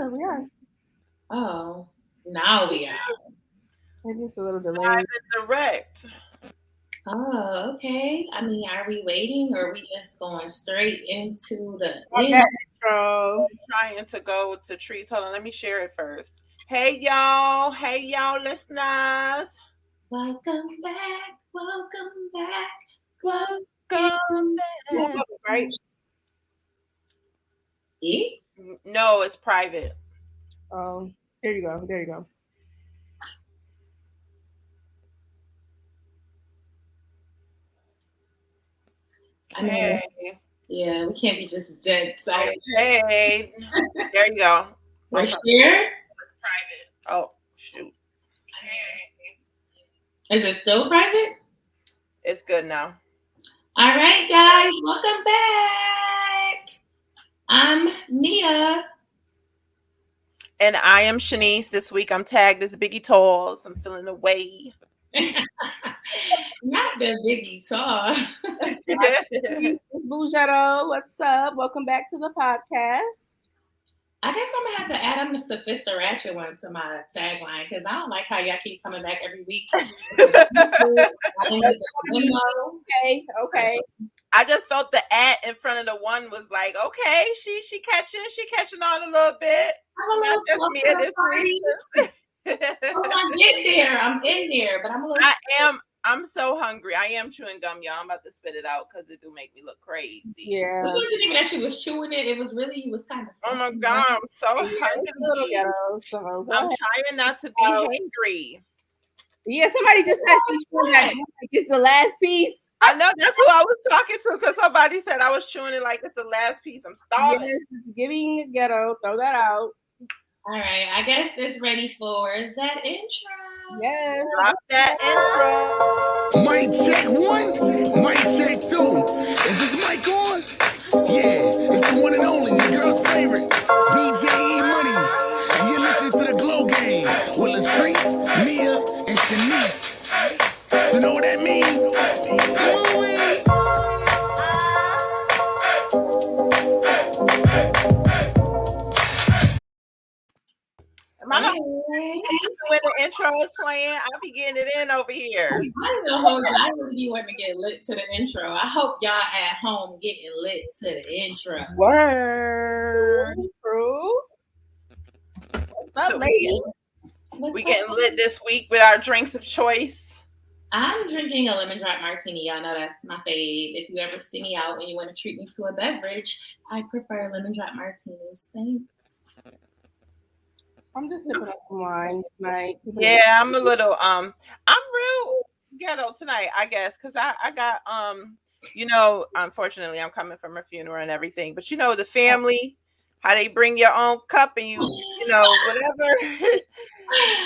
Yeah, we are. Oh, now we are. Maybe it's a little delayed. Live and direct. Oh, okay. I mean, are we waiting or are we just going straight into the Start end? that intro. Trying to go to trees. Hold on, let me share it first. Hey y'all. Hey y'all listeners. Welcome back. Welcome back. Welcome Yeah, back. right. Eh? No, it's private. There you go. There you go. I mean, Hey. yeah, we can't be just dead silent. Hey. There you go. We're Okay. here. It's private. Oh, shoot. Hey. Is it still private? It's good now. All right, guys, welcome back. I'm Mia. And I am Shanice. This week I'm tagged as Biggie Talls. I'm feeling away. Not the Biggie Tall. It's Bougetto. What's up? Welcome back to the podcast. I guess I'm gonna have to add I'm the Sophistiratchet one to my tagline because I don't like how y'all keep coming back every week. Okay. I just felt the at in front of the one was like, okay, she catching on a little bit. I'm a little Just me this week. I'm in there, but I'm a little. I'm so hungry. I am chewing gum, y'all. I'm about to spit it out because it do make me look crazy. Yeah. It wasn't even that she was chewing it. It was really, it was kind of. Oh my God, I'm so hungry. I'm trying not to be hangry. Yeah, somebody just said she's chewing that like it's the last piece. I know that's who I was talking to because somebody said I was chewing it like it's the last piece. I'm starving. Yes, it's giving ghetto. Throw that out. All right, I guess it's ready for that intro. Yes. Drop that intro. Mic check 1, mic check 2. Is this mic on? Yeah, it's the one and only, your girl's favorite, DJ E-Money. And you're listening to the Glow Game with Latrice, Mia, and Shanice. You know what that means? When the intro is playing, I'll be getting it in over here. I really be wanting to get lit to the intro. I hope y'all at home getting lit to the intro. Word. True. What's up, ladies? We getting lit this week with our drinks of choice. I'm drinking a lemon drop martini. Y'all know that's my fave. If you ever see me out and you want to treat me to a beverage, I prefer lemon drop martinis. Thanks. I'm just sipping up some wine tonight. Yeah, I'm a little I'm real ghetto tonight, I guess, because I got you know, unfortunately I'm coming from a funeral and everything, but you know the family, how they bring your own cup and you know, whatever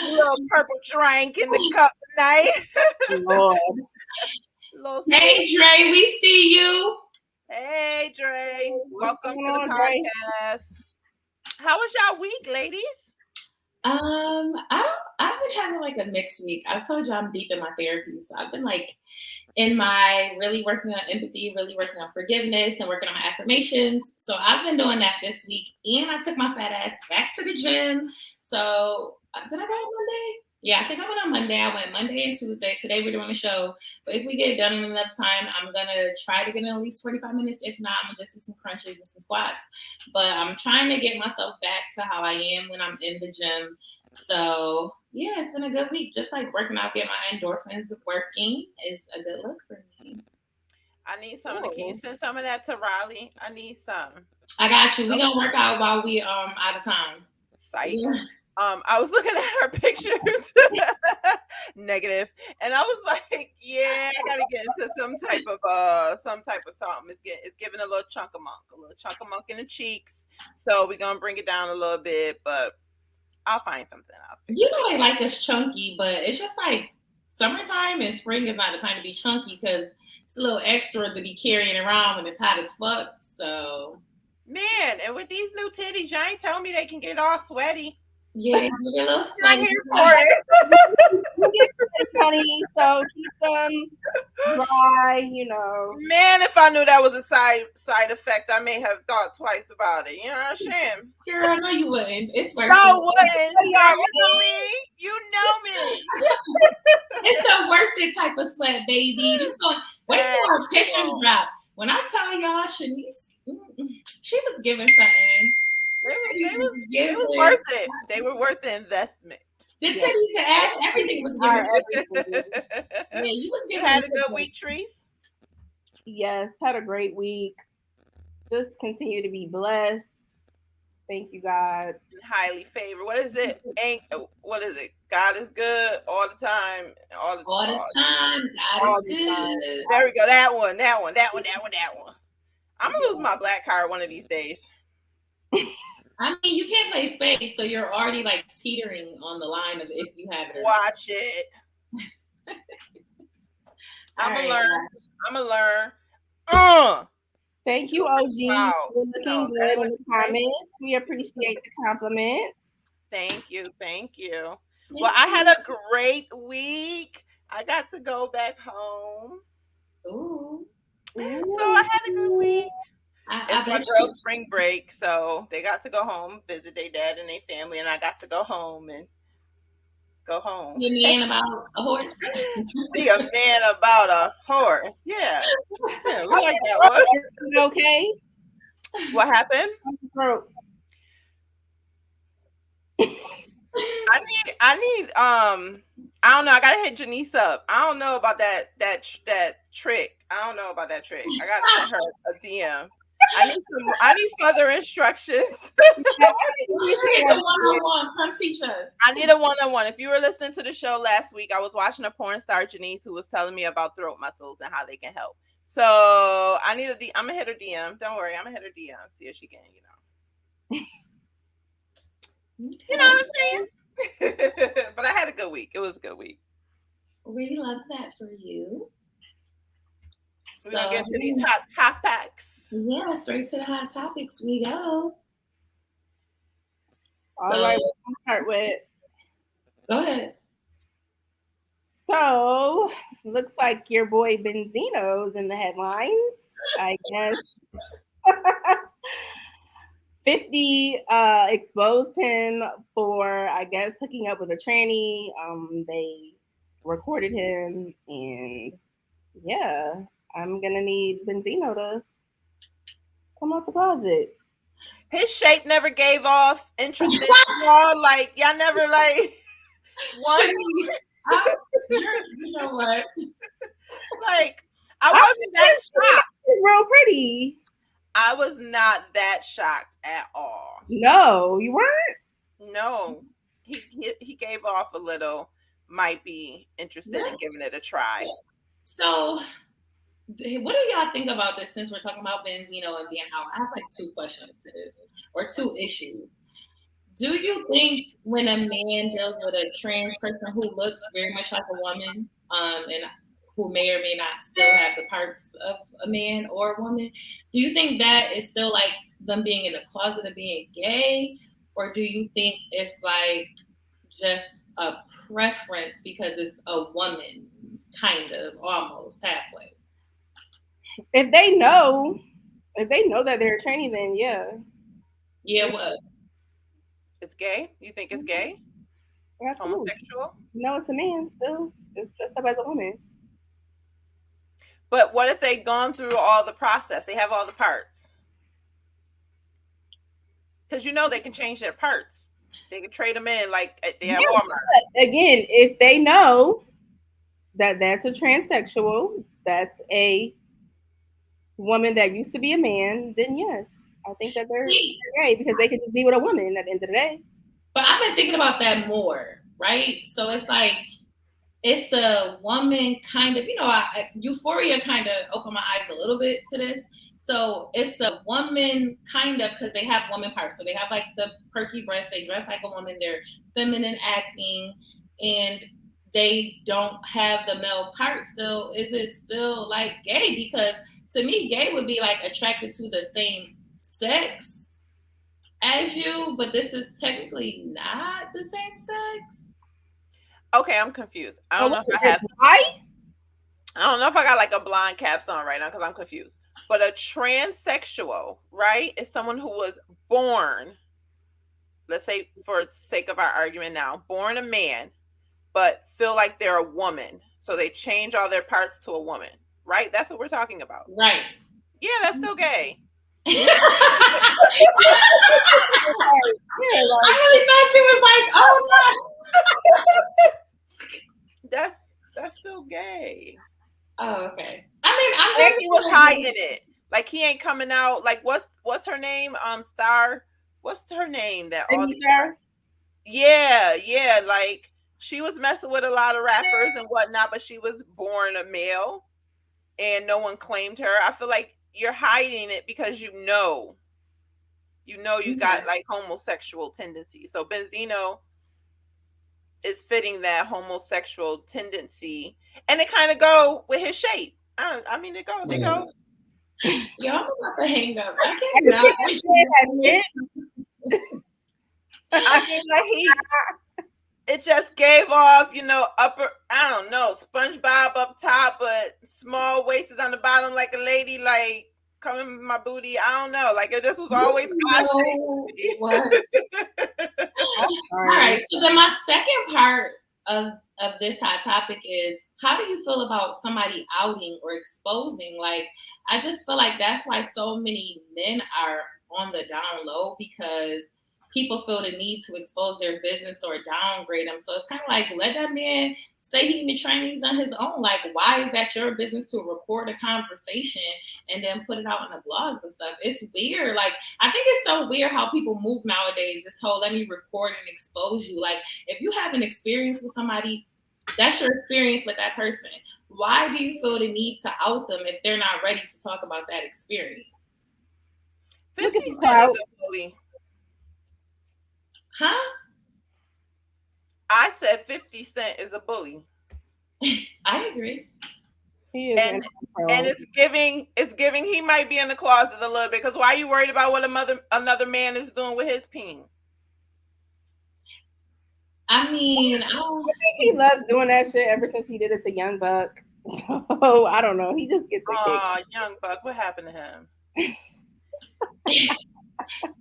little purple drink in the cup tonight. Lord. Hey Dre, we see you. Hey Dre, welcome to the podcast. How was y'all week, ladies? I've been having like a mixed week. I told you I'm deep in my therapy, so I've been like in my really working on empathy, really working on forgiveness, and working on my affirmations. So I've been doing that this week, and I took my fat ass back to the gym. So did I go on Monday? Yeah, I think I went on Monday. I went Monday and Tuesday. Today we're doing a show. But if we get done in enough time, I'm going to try to get in at least 45 minutes. If not, I'm going to just do some crunches and some squats. But I'm trying to get myself back to how I am when I'm in the gym. So, yeah, it's been a good week. Just like working out, get my endorphins working is a good look for me. I need some. Can you send some of that to Riley? I need some. I got you. We're going to work out while we out of time. Psych. Yeah. I was looking at her pictures, negative, and I was like, "Yeah, I gotta get into some type of something. It's giving a little chunk of monk in the cheeks. So we're gonna bring it down a little bit, but I'll find something out. You know they like us chunky, but it's just like summertime and spring is not the time to be chunky because it's a little extra to be carrying around when it's hot as fuck. So, man, and with these new titties, y'all ain't telling me they can get all sweaty. Yeah, a little I'm here for it. You get sick, honey, so keep them dry, Man, if I knew that was a side effect, I may have thought twice about it. You know what I'm saying? Girl, no, you wouldn't. It's worth No, it. wouldn't. Girl, you know me. You know me. It's a worth it type of sweat, baby. Wait till our pictures drop. When I tell y'all, Shanice, she was giving something. It was worth it. They were worth the investment. The titties, the ass, everything was giving. Yeah, you was You giving. had a good week, Treese? Yes, had a great week. Just continue to be blessed. Thank you, God. Highly favored. What is it? What is it? God is good all the time. All the time. God is good. There we go. That one. I'm gonna lose my black card one of these days. I mean, you can't play spades, so you're already like teetering on the line of if you have it. Watch it. I'm gonna learn. Thank you, OG. Wow. You're looking good in the comments. We appreciate the compliments. Thank you. Well, I had a great week. I got to go back home. Ooh. So I had a good week. It's my girls' spring break, so they got to go home, visit their dad and their family, and I got to go home. You mean about a horse? See a man about a horse. Yeah, we like that one. Okay. What happened? I need I don't know. I gotta hit Janice up. I don't know about that trick. I don't know about that trick. I gotta send her a DM. I need further instructions. One-on-one. Come teach us. I need a one-on-one. If you were listening to the show last week, I was watching a porn star, Janice, who was telling me about throat muscles and how they can help. So I'm gonna hit her DM. Don't worry, I'm gonna hit her DM, see if she can, Okay. You know what I'm saying? But I had a good week. It was a good week. We love that for you. We're going to get to these hot topics. Yeah, straight to the hot topics we go. All right, we'll start with. Go ahead. So, looks like your boy Benzino's in the headlines, I guess. 50 exposed him for, I guess, hooking up with a tranny. They recorded him, and yeah, I'm gonna need Benzino to come out the closet. His shape never gave off interest in y'all. Like y'all never like. You know what? Like I wasn't that shocked. He's real pretty. I was not that shocked at all. No, you weren't? No. He gave off a little, might be interested in giving it a try. So what do y'all think about this since we're talking about Benzino and being out? I have like two questions to this, or two issues. Do you think when a man deals with a trans person who looks very much like a woman, and who may or may not still have the parts of a man or a woman, do you think that is still like them being in the closet of being gay? Or do you think it's like just a preference because it's a woman, kind of, almost halfway? If they know that they're tranny, then yeah. Yeah, what? It's gay? You think it's gay? Absolutely. Homosexual? No, it's a man still. It's dressed up as a woman. But what if they've gone through all the process? They have all the parts. Because they can change their parts. They can trade them in like they have Walmart. Again, if they know that that's a transsexual, that's a woman that used to be a man, then yes, I think that they're gay because they could just be with a woman at the end of the day. But I've been thinking about that more, right? So it's like, it's a woman kind of, Euphoria kind of opened my eyes a little bit to this. So it's a woman kind of, because they have woman parts. So they have like the perky breasts, they dress like a woman, they're feminine acting, and they don't have the male part still. Is it still like gay? Because to me, gay would be like attracted to the same sex as you, but this is technically not the same sex. Okay, I'm confused. I don't know if I don't know if I got like a blind caps on right now because I'm confused. But a transsexual, right, is someone who was born, let's say for sake of our argument now, born a man, but feel like they're a woman. So they change all their parts to a woman, right? That's what we're talking about. Right. Yeah, that's still gay. I really thought you was like, oh no. That's still gay. Oh, okay. I mean, I'm And just he was hiding it. Like he ain't coming out. Like what's her name? Star. What's her name? That all these. Yeah. Like she was messing with a lot of rappers and whatnot, but she was born a male, and no one claimed her. I feel like you're hiding it because you got like homosexual tendencies. So Benzino is fitting that homosexual tendency, and it kind of go with his shape. I mean, they go. Yo, I'm about to hang up. I cannot. I mean, like it just gave off, upper, I don't know, SpongeBob up top, but small waisted on the bottom, like a lady, like coming with my booty. I don't know, like it just was always odd shape. All right. So then my second part of this hot topic is, how do you feel about somebody outing or exposing? Like, I just feel like that's why so many men are on the down low, because people feel the need to expose their business or downgrade them. So it's kind of like, let that man say he in the trainees on his own. Like, why is that your business to record a conversation and then put it out on the blogs and stuff? It's weird. Like, I think it's so weird how people move nowadays. This whole, let me record and expose you. Like, if you have an experience with somebody, that's your experience with that person. Why do you feel the need to out them if they're not ready to talk about that experience? 50 Cent is a bully. Huh? I said 50 Cent is a bully. I agree. And it's giving he might be in the closet a little bit, because why are you worried about what another man is doing with his peen? I mean, I think he loves doing that shit ever since he did it to Young Buck. So I don't know. He just gets a Young Buck. What happened to him?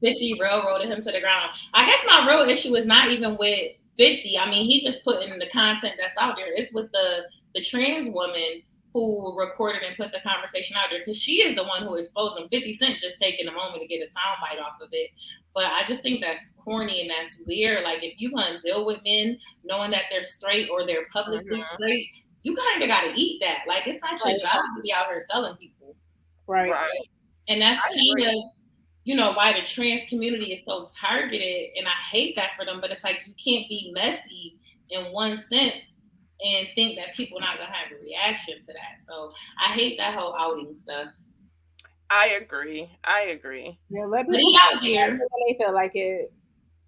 50 railroaded him to the ground. I guess my real issue is not even with 50. I mean, he just put in the content that's out there. It's with the trans woman who recorded and put the conversation out there, because she is the one who exposed him. 50 Cent just taking a moment to get a soundbite off of it. But I just think that's corny and that's weird. Like, if you're going to deal with men knowing that they're straight or they're publicly straight, you kind of got to eat that. Like, it's not your job to be out here telling people. Right. And that's kind of, why the trans community is so targeted. And I hate that for them. But it's like, you can't be messy in one sense and think that people are not going to have a reaction to that. So I hate that whole outing stuff. I agree. Yeah, let me out here when they feel like it.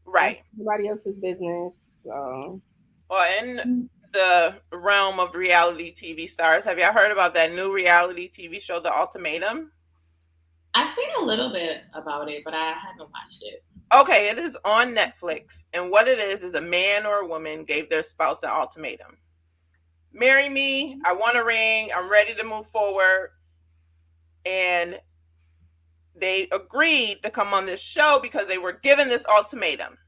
Right. Nobody else's business. So. Well, in the realm of reality TV stars, have y'all heard about that new reality TV show, The Ultimatum? I've seen a little bit about it, but I haven't watched it. Okay, it is on Netflix. And what it is a man or a woman gave their spouse an ultimatum. Marry me. I want a ring. I'm ready to move forward. And they agreed to come on this show because they were given this ultimatum.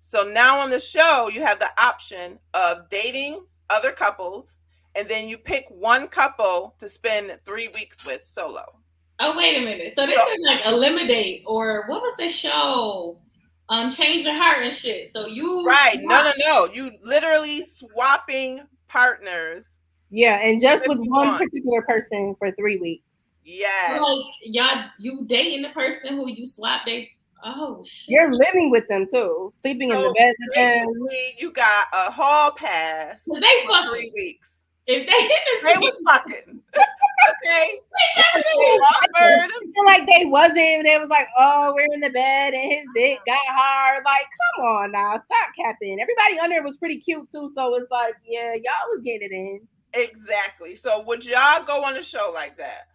So now on the show, you have the option of dating other couples, and then you pick one couple to spend 3 weeks with solo. Oh, wait a minute. So this is like Eliminate, or what was the show? Change Your Heart and shit. So you No. You literally swapping partners. Yeah, and just with one particular person for 3 weeks. Yes. Like, you dating the person who you swap date. Oh shit. You're living with them too, sleeping in the bed with them. You got a hall pass for 3 weeks. If they was fucking. Okay. I feel like they wasn't. They was like, oh, we're in the bed and his dick got hard. Like, come on now, stop capping. Everybody under it was pretty cute too, so it's like, yeah, y'all was getting it in. Exactly. So would y'all go on a show like that?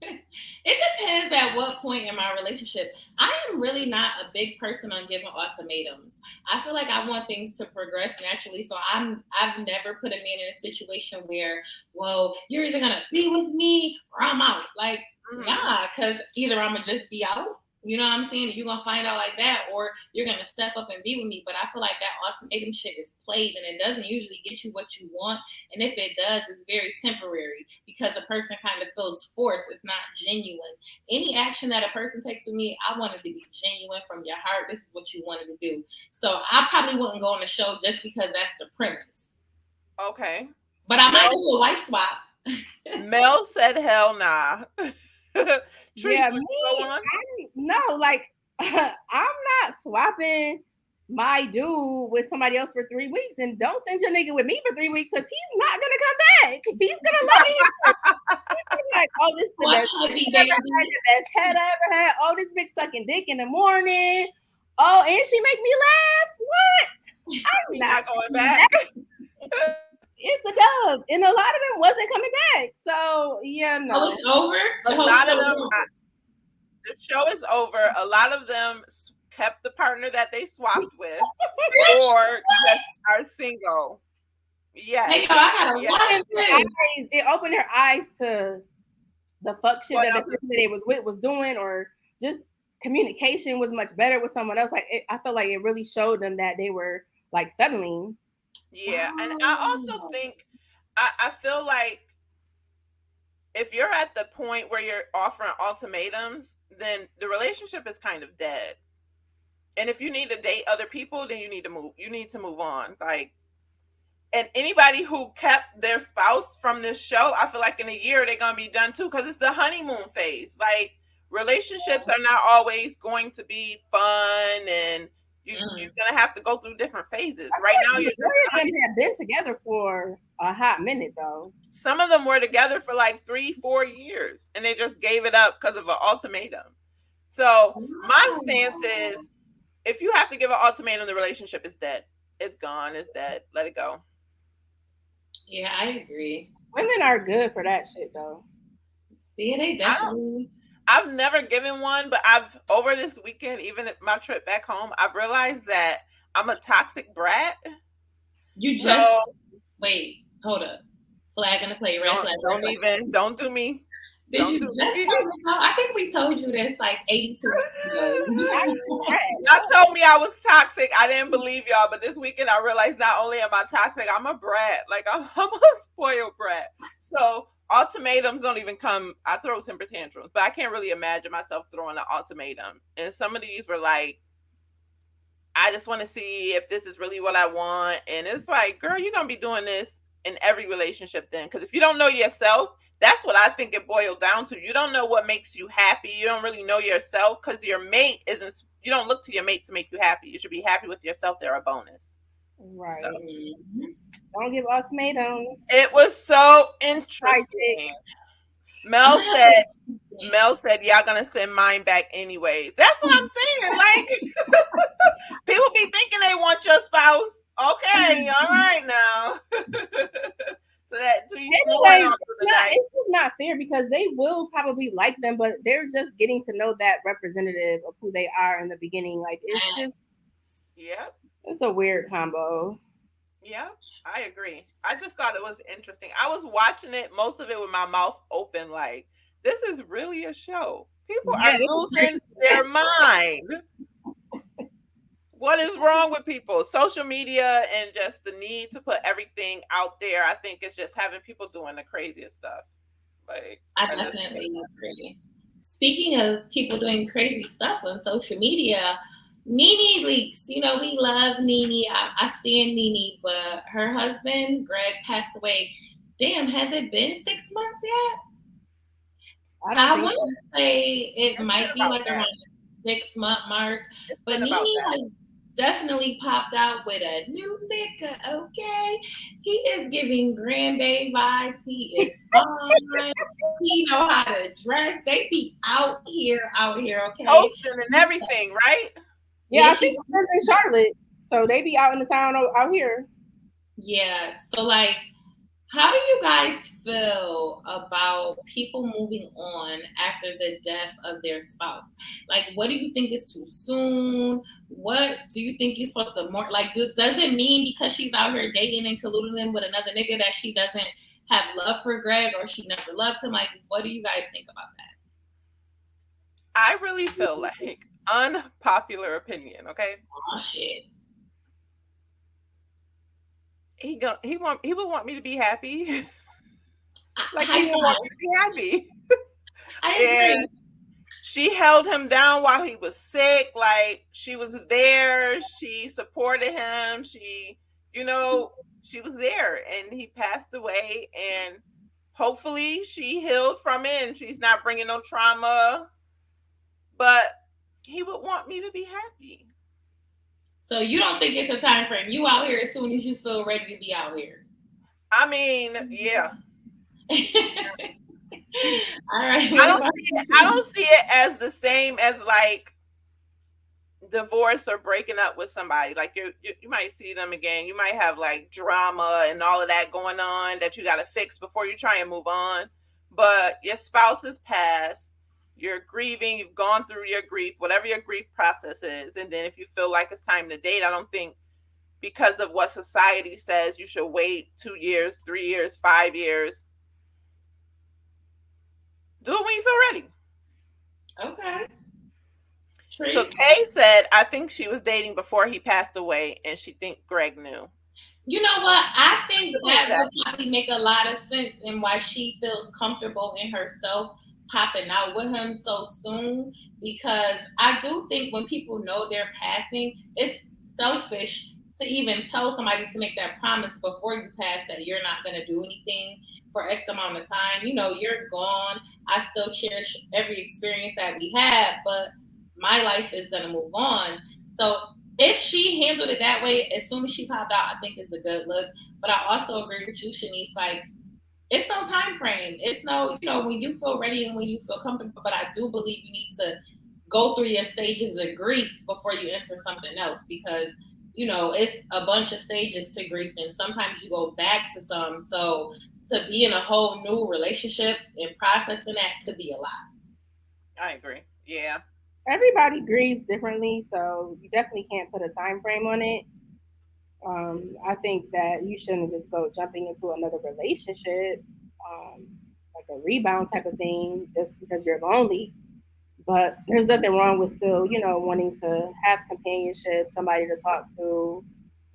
It depends at what point in my relationship. I am really not a big person on giving ultimatums. I feel like I want things to progress naturally. So I've never put a man in a situation where, well, you're either gonna be with me or I'm out. Like, nah, because either I'm gonna just be out. You know what I'm saying? You're gonna find out like that, or you're gonna step up and be with me. But I feel like that ultimatum shit is played and it doesn't usually get you what you want. And if it does, it's very temporary because a person kind of feels forced. It's not genuine. Any action that a person takes with me, I want it to be genuine from your heart. This is what you wanted to do. So I probably wouldn't go on the show just because that's the premise. Okay. But I might do a life swap. Mel said hell nah. Trees, Yeah, would you go on? no, like I'm not swapping my dude with somebody else for 3 weeks, and don't send your nigga with me for 3 weeks because he's not gonna come back. He's gonna love me. He's gonna be like, oh, this is the best head I ever had. Oh, this bitch sucking dick in the morning. Oh, and she make me laugh. What? I'm not going back. It's a dub, and a lot of them wasn't coming back. So yeah, no. Oh, it's over. A lot of them. The show is over. A lot of them kept the partner that they swapped with, or just are single. Yes. Hey, yes. It opened their eyes to the fuck shit that the person that they was with was doing, or just communication was much better with someone else. Like I felt like it really showed them that they were like settling. Yeah, and I also think I feel like if you're at the point where you're offering ultimatums, then the relationship is kind of dead. And if you need to date other people, then you need to move on. Like, and anybody who kept their spouse from this show, I feel like in a year they're gonna be done too, because it's the honeymoon phase. Like, relationships are not always going to be fun, and you're gonna have to go through different phases. Right now, you're have been together for a hot minute though. Some of them were together for like 3-4 years, and they just gave it up because of an ultimatum. So my stance is, if you have to give an ultimatum, the relationship is dead. It's gone. It's dead. Let it go. Yeah, I agree. Women are good for that shit though. Yeah, they definitely. I've never given one, but over this weekend, even at my trip back home, I've realized that I'm a toxic brat. Wait, hold up. Flag in the play, red flag. Don't do me. Did you just I think we told you this like 82 weeks ago. Y'all told me I was toxic. I didn't believe y'all, but this weekend I realized not only am I toxic, I'm a brat. Like I'm a spoiled brat. So ultimatums don't even come. I throw temper tantrums, but I can't really imagine myself throwing an ultimatum. And some of these were like, I just want to see if this is really what I want. And it's like, girl, you're going to be doing this in every relationship then. Because if you don't know yourself, that's what I think it boiled down to. You don't know what makes you happy. You don't really know yourself, because your mate isn't, you don't look to your mate to make you happy. You should be happy with yourself. They're a bonus. Right. So, don't give ultimatums. It was so interesting. Mel said, y'all gonna send mine back anyways. That's what I'm saying. Like, people be thinking they want your spouse. Okay, all right now. So anyway, it's just not fair, because they will probably like them, but they're just getting to know that representative of who they are in the beginning. Like, it's just, it's a weird combo. Yeah, I agree. I just thought it was interesting. I was watching it, most of it with my mouth open, like, this is really a show. People are losing their mind. What is wrong with people? Social media and just the need to put everything out there, I think it's just having people doing the craziest stuff. Like, I definitely agree. Speaking of people doing crazy stuff on social media, Nene Leakes, we love Nene. I stand Nene, but her husband, Greg, passed away. Damn, has it been 6 months yet? I want to say it might be like around the 6 month mark, but Nene has definitely popped out with a new nigga, okay? He is giving grandbaby vibes. He is fine. He know how to dress. They be out here, okay? Posting and everything, right? Yeah, I think he lives in Charlotte, so they be out in the town out here. Yeah, so like How do you guys feel about people moving on after the death of their spouse? Like, what do you think is too soon? What do you think you're supposed to more like? Does it mean because she's out here dating and colluding with another nigga that she doesn't have love for Greg or she never loved him? Like, what do you guys think about that? I really feel like unpopular opinion. Okay, Oh shit. he would want me to be happy. Like High he would want five. me to be happy. I agree. And she held him down while he was sick. Like she was there. She supported him. She was there, and he passed away. And hopefully, she healed from it, and she's not bringing no trauma. But he would want me to be happy. So you don't think it's a time frame? You out here as soon as you feel ready to be out here. I mean, yeah. All right. I don't see it as the same as like divorce or breaking up with somebody. Like you might see them again. You might have like drama and all of that going on that you got to fix before you try and move on. But your spouse has passed. You're grieving. You've gone through your grief, whatever your grief process is. And then if you feel like it's time to date, I don't think because of what society says you should wait 2 years, 3 years, 5 years. Do it when you feel ready. Okay. So Tay said, I think she was dating before he passed away, and she think Greg knew. You know what? I think that would probably make a lot of sense in why she feels comfortable in herself popping out with him so soon. Because I do think when people know they're passing, it's selfish to even tell somebody to make that promise before you pass that you're not going to do anything for X amount of time. You know, you're gone. I still cherish every experience that we had, but my life is going to move on. So if she handled it that way, as soon as she popped out, I think it's a good look. But I also agree with you, Shanice. Like, it's no time frame. It's no, when you feel ready and when you feel comfortable. But I do believe you need to go through your stages of grief before you enter something else, because it's a bunch of stages to grief, and sometimes you go back to some. So to be in a whole new relationship and processing that could be a lot. I agree. Yeah. Everybody grieves differently, so you definitely can't put a time frame on it. I think that you shouldn't just go jumping into another relationship, like a rebound type of thing, just because you're lonely. But there's nothing wrong with still, wanting to have companionship, somebody to talk to,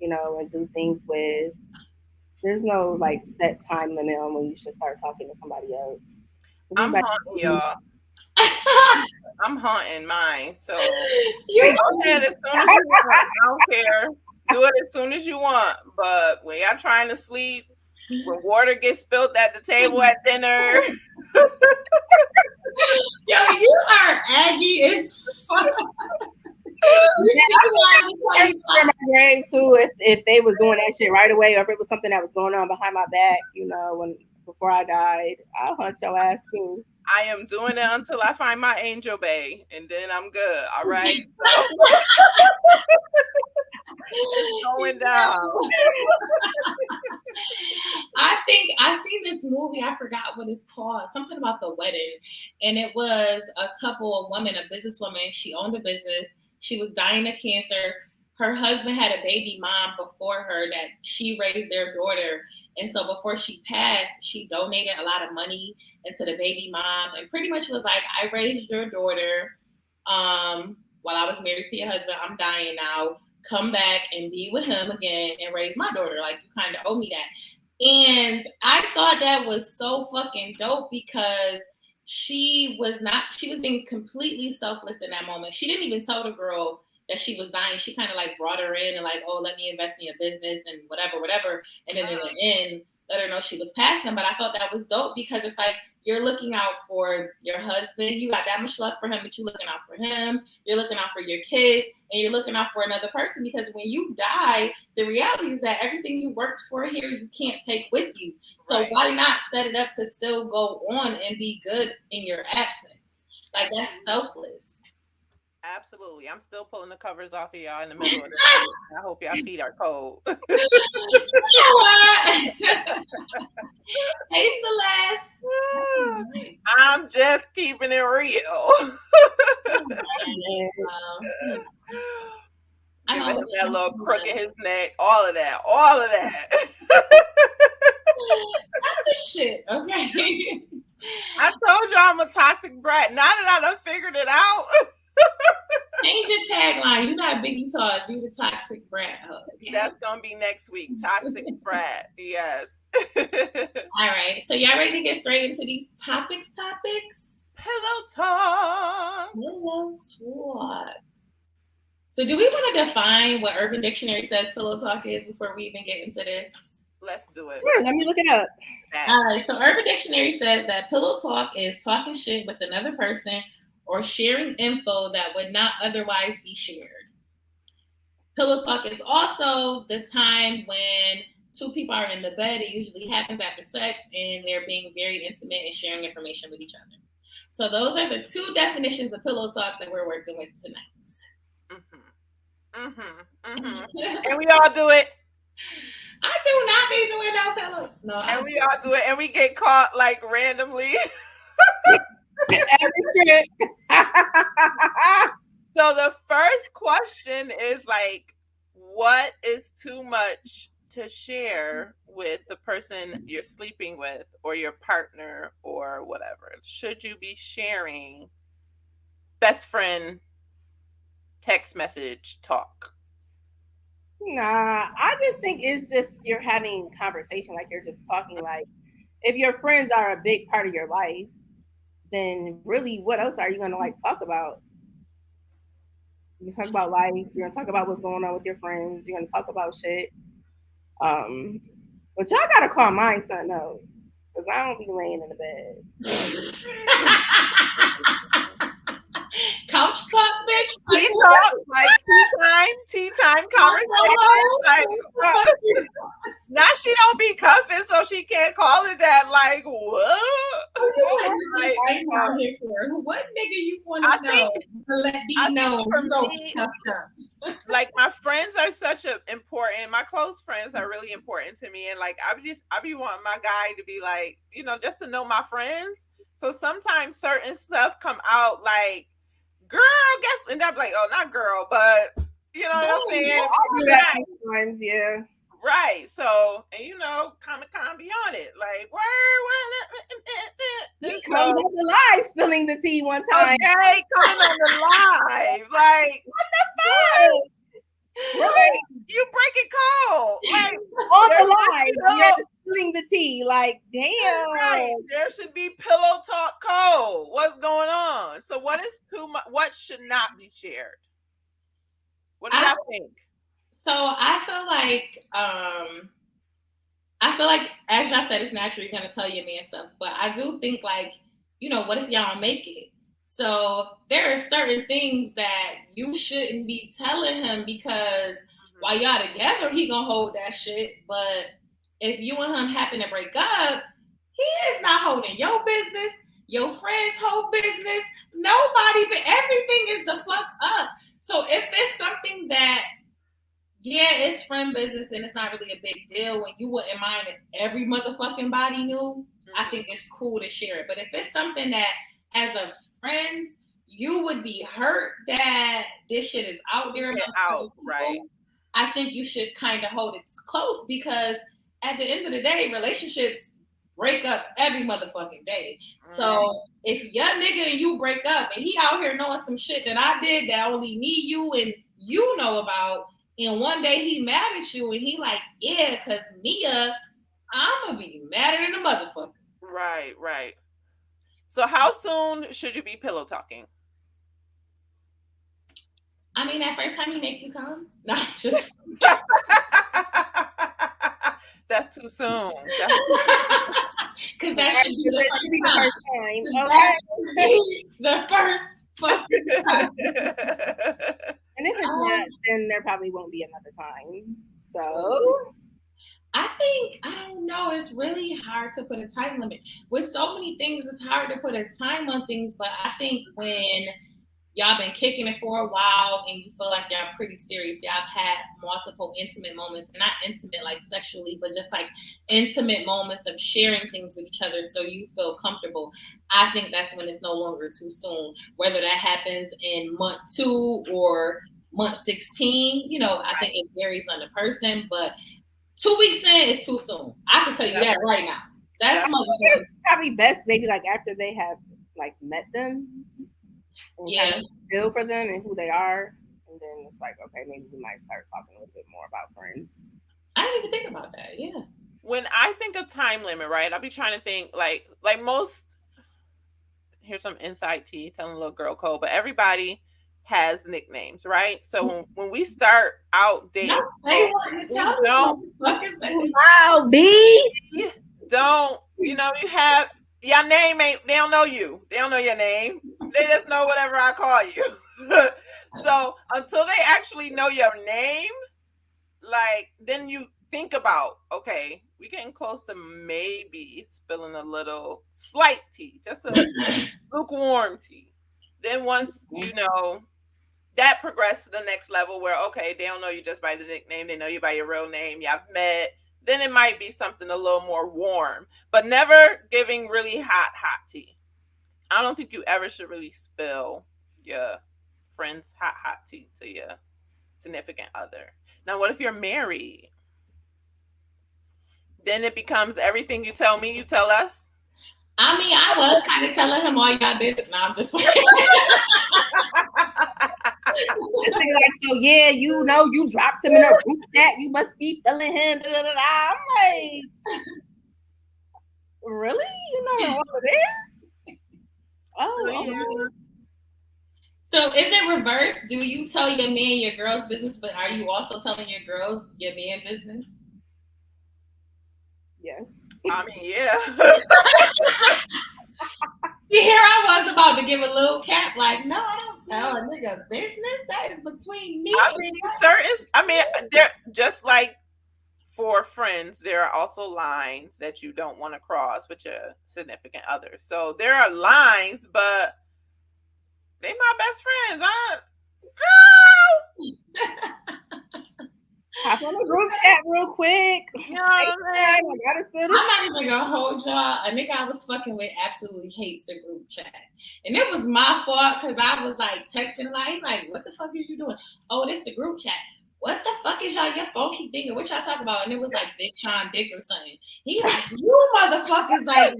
and do things with. There's no like set time limit on when you should start talking to somebody else. I'm haunting y'all. I'm haunting mine. So You go ahead as soon as you want. I don't care. Do it as soon as you want. But when y'all trying to sleep, when water gets spilled at the table at dinner. Yo, you are Aggie as fuck. My grave too, if they was doing that shit right away, or if it was something that was going on behind my back, before I died, I'll hunt your ass too. I am doing it until I find my angel bae, and then I'm good. All right. It's going down. I think I seen this movie. I forgot what it's called. Something about the wedding, and it was a couple, a woman, a businesswoman. She owned a business. She was dying of cancer. Her husband had a baby mom before her that she raised their daughter. And so before she passed, she donated a lot of money into the baby mom and pretty much was like, I raised your daughter while I was married to your husband. I'm dying now. Come back and be with him again and raise my daughter. Like, you kind of owe me that. And I thought that was so fucking dope because she was being completely selfless in that moment. She didn't even tell the girl that she was dying. She kind of like brought her in and like, oh, let me invest in your business and whatever. And then in the end, let her know she was passing. But I thought that was dope because it's like, you're looking out for your husband. You got that much love for him, but you're looking out for him. You're looking out for your kids, and you're looking out for another person. Because when you die, the reality is that everything you worked for here, you can't take with you. So right. Why not set it up to still go on and be good in your absence? Like, that's selfless. Absolutely. I'm still pulling the covers off of y'all in the middle of the night. I hope y'all feet are cold. You know what? Hey, Celeste. I'm just keeping it real. Giving him that little crook in his neck, all of that. That's the shit, okay? I told you I'm a toxic brat. Now that I done figured it out. Change your tagline. You're not Biggie Toss. You the toxic brat. Okay? That's gonna be next week. Toxic brat. Yes. All right. So y'all ready to get straight into these topics? Pillow talk. Pillow talk. So do we want to define what Urban Dictionary says pillow talk is before we even get into this? Let's do it. Sure, let me look it up. All right. So Urban Dictionary says that pillow talk is talking shit with another person or sharing info that would not otherwise be shared. Pillow talk is also the time when two people are in the bed. It usually happens after sex and they're being very intimate and sharing information with each other. So those are the two definitions of pillow talk that we're working with tonight. And we all do it. I do not be doing no pillow. No. And we all do it. And we get caught like randomly. Every trip. So the first question is like, what is too much to share with the person you're sleeping with or your partner or whatever? Should you be sharing best friend text message talk? Nah, I just think it's just you're having conversation, like you're just talking. Like if your friends are a big part of your life, then really what else are you gonna like talk about? You talk about life, you're gonna talk about what's going on with your friends, you're gonna talk about shit. But y'all gotta call mine something else. Because I don't be laying in the bed. Couch talk, bitch. Tea talk, like tea time conversation. Like, now she don't be cuffing, so she can't call it that. Like, what? What nigga you want to know? To let me know. For me, like my friends are such a important. My close friends are really important to me, and like I be wanting my guy to be like, you know, just to know my friends. So sometimes certain stuff come out like, girl, guess, and I'm like, oh, not girl, but you know what I'm saying? Sometimes, yeah. Right. So, and you know, Comic-Con be on it. Like, He comes on the live spilling the tea one time. Okay, coming on the live. Like, what the fuck? Right? You break it cold. Like, on the live, yeah, spilling the tea. Like, damn. Right. There should be pillow talk code. What's going on? So what is too much? What should not be shared? What do y'all think? So I feel like as y'all said, it's natural you're gonna tell your man stuff, but I do think like, you know, what if y'all don't make it? So there are certain things that you shouldn't be telling him because while y'all together, he gonna hold that shit. But if you and him happen to break up, he is not holding your business, your friend's whole business, nobody, but everything is the fuck up. So if it's something that, yeah, it's friend business and it's not really a big deal when you wouldn't mind if every motherfucking body knew, I think it's cool to share it. But if it's something that as a friend, you would be hurt that this shit is out there. Right. I think you should kind of hold it close because at the end of the day, relationships break up every motherfucking day. So if your nigga and you break up and he out here knowing some shit that I did that only me, you, and you know about, and one day he mad at you and he like, yeah, because Mia, I'm going to be madder than a motherfucker. Right. So how soon should you be pillow talking? I mean, that first time he make you come? No, just... That's too soon. Because that should be the first time. The first fucking time. And if it's not, then there probably won't be another time. So I don't know. It's really hard to put a time limit. With so many things, it's hard to put a time on things. But I think when y'all been kicking it for a while and you feel like y'all pretty serious. Y'all have had multiple intimate moments, and not intimate like sexually, but just like intimate moments of sharing things with each other so you feel comfortable. I think that's when it's no longer too soon. Whether that happens in month 2 or month 16, I think it varies on the person, but 2 weeks in is too soon. I can tell you that right now. That's it's probably best maybe like after they have like met them. And kind of feel for them and who they are, and then it's like, okay, maybe we might start talking a little bit more about friends. I didn't even think about that. Yeah. When I think of time limit, right, I'll be trying to think like most. Here's some inside tea, telling a little girl code, but everybody has nicknames, right? So when we start out dating, wow, B, don't you have your name ain't, they don't know you. They don't know your name. They just know whatever I call you. So until they actually know your name, like, then you think about, okay, we're getting close to maybe spilling a little slight tea, just a lukewarm tea. Then once that progressed to the next level where, okay, they don't know you just by the nickname, they know you by your real name, y'all met, then it might be something a little more warm, but never giving really hot tea. I don't think you ever should really spill your friend's hot tea to your significant other. Now, what if you're married? Then it becomes everything you tell me, you tell us. I mean, I was kind of telling him all y'all business. No, I'm just playing. Like, so yeah, you dropped him in a group chat. You must be feeling him. Da, da, da, da. I'm like, really? You know all of this? Oh, So is it reverse? Do you tell your man your girl's business, but are you also telling your girls your man business? Yes. I mean, yeah. Here I was about to give a little cap, like, no, I don't tell a nigga business. That is between me. They're just like for friends, there are also lines that you don't want to cross with your significant other. So there are lines, but they my best friends. Hop on the group chat real quick. You know what I'm saying? I'm not even gonna hold y'all. A nigga I was fucking with absolutely hates the group chat, and it was my fault because I was like texting like, what the fuck is you doing? Oh, this the group chat. What the fuck is y'all? Your phone keep thinking what y'all talking about, and it was like Big Sean Dick or something. He like, you motherfuckers, like,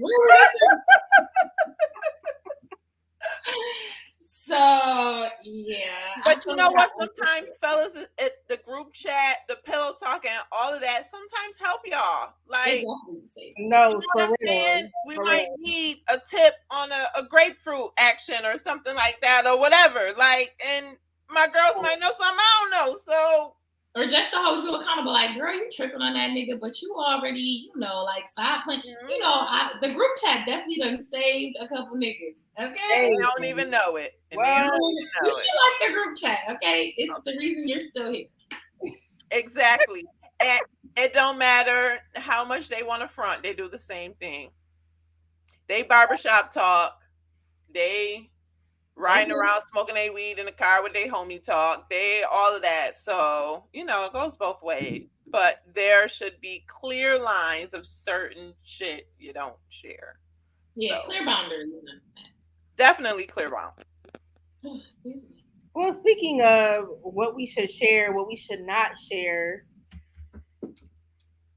So yeah, but you know what? Sometimes, fellas, the group chat, the pillow talking, all of that sometimes help y'all. Like, no, for real. We might need a tip on a grapefruit action or something like that, or whatever. Like, and my girls might know something I don't know, so. Or just to hold you accountable, like, girl, you tripping on that nigga, but you already, like, stop playing. Mm-hmm. The group chat definitely done saved a couple niggas. Okay, they don't even know it. Well, you should like the group chat. Okay, it's the reason you're still here. Exactly, and it don't matter how much they want to front. They do the same thing. They barbershop talk. They riding around smoking their weed in the car with their homie talk. They all of that. So, it goes both ways. But there should be clear lines of certain shit you don't share. Yeah, so, clear boundaries. Definitely clear boundaries. Well, speaking of what we should share, what we should not share,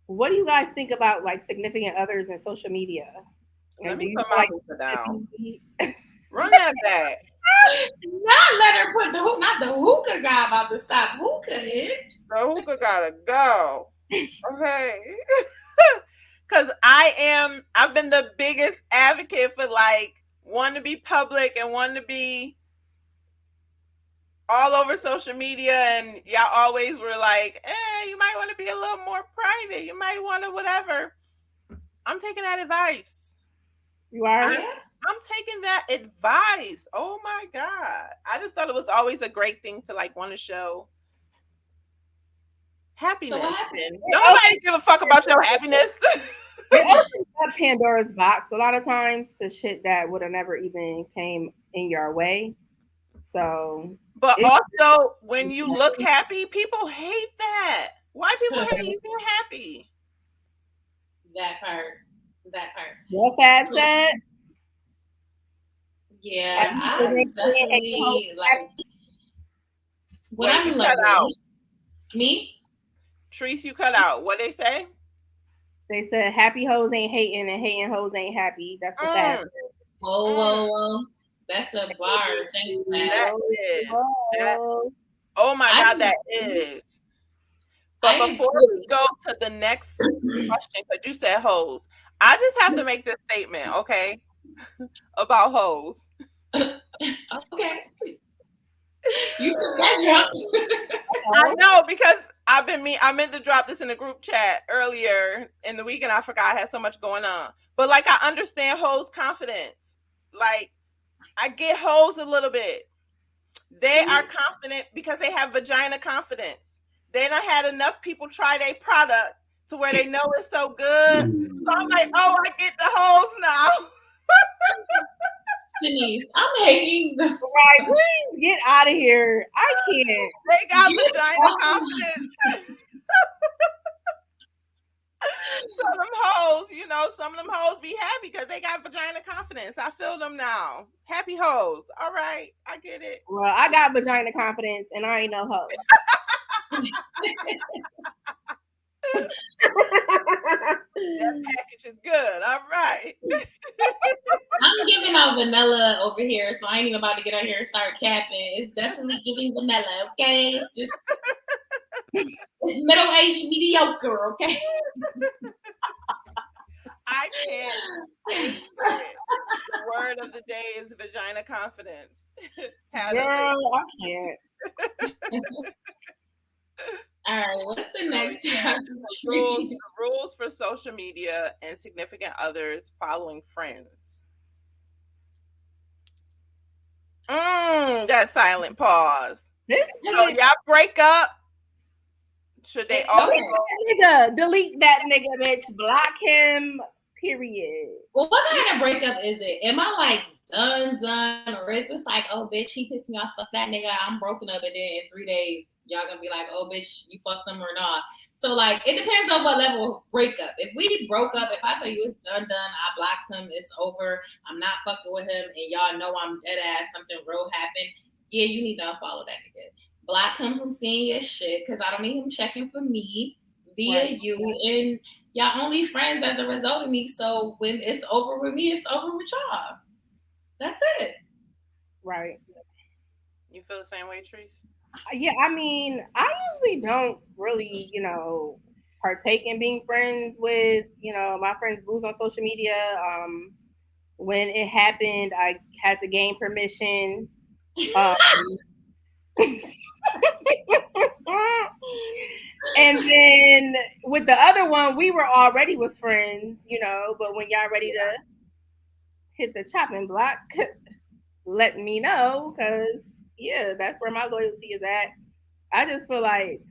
what do you guys think about like significant others in social media? Let me put my hookah down. Run that back. Not let her put not the hookah guy about to stop hookahing. The hookah gotta go. Okay. Cause I've been the biggest advocate for like one to be public and one to be all over social media, and y'all always were like, you might want to be a little more private. You might want to whatever. I'm taking that advice. You are? I'm taking that advice. Oh my God. I just thought it was always a great thing to like want to show happiness. Don't nobody give a fuck about your happiness. It opens up Pandora's box a lot of times to shit that would have never even came in your way. So, But it's also, when you look happy, people hate that. Why people hate you being happy? That part. what Fab So, said. yeah, Happy I hoes ain't hating hoes definitely like happy. what Wait, you I'm cut out. learning. Me? Treese, you cut out. What they say? They said happy hoes ain't hating and hating hoes ain't happy. That's what Fab Mm, said. Whoa. That's a bar. Thanks, man. that is that. Whoa. Oh my I God, that is. But I before we go to the next question, because you said hoes, I just have to make this statement, okay, about hoes. okay. You took that jump. I know because I meant to drop this in the group chat earlier in the week and I forgot I had so much going on. But like I understand hoes' confidence. Like I get hoes a little bit. They are confident because they have vagina confidence. They done had enough people try their product to where they know it's so good. So I'm like, oh, I get the hoes now. Denise, I'm hating the Right, please get out of here. I can't. They got Get vagina off of confidence. Some of them hoes, some of them hoes be happy because they got vagina confidence. I feel them now. Happy hoes. All right, I get it. Well, I got vagina confidence and I ain't no hoe. That package is good. All right. I'm giving out vanilla over here, so I ain't even about to get out here and start capping. It's definitely giving vanilla, okay? It's just middle-aged mediocre, okay? I can't take it. The word of the day is vagina confidence. Girl, I can't. All right, what's the next rules for social media and significant others following friends. That silent pause. This So y'all break up. Should they also nigga delete that nigga, bitch? Block him. Period. Well, what kind of breakup is it? Am I like done, or is this like, oh bitch, he pissed me off, fuck that nigga, I'm broken up, and then in 3 days y'all gonna be like, oh bitch, you fucked them or not? So like, it depends on what level of breakup. If we broke up, if I tell you it's done, I blocked him, it's over, I'm not fucking with him, and y'all know I'm dead ass, something real happened, yeah, you need to unfollow that nigga. Block him from seeing your shit because I don't need him checking for me via you, and y'all only friends as a result of me. So when it's over with me, it's over with y'all. That's it. Right. You feel the same way, Treese? Yeah, I mean, I usually don't really, partake in being friends with, my friends' booze on social media. When it happened, I had to gain permission. And then with the other one, we were already was friends, but when y'all ready to hit the chopping block, let me know, because that's where my loyalty is at. I just feel like,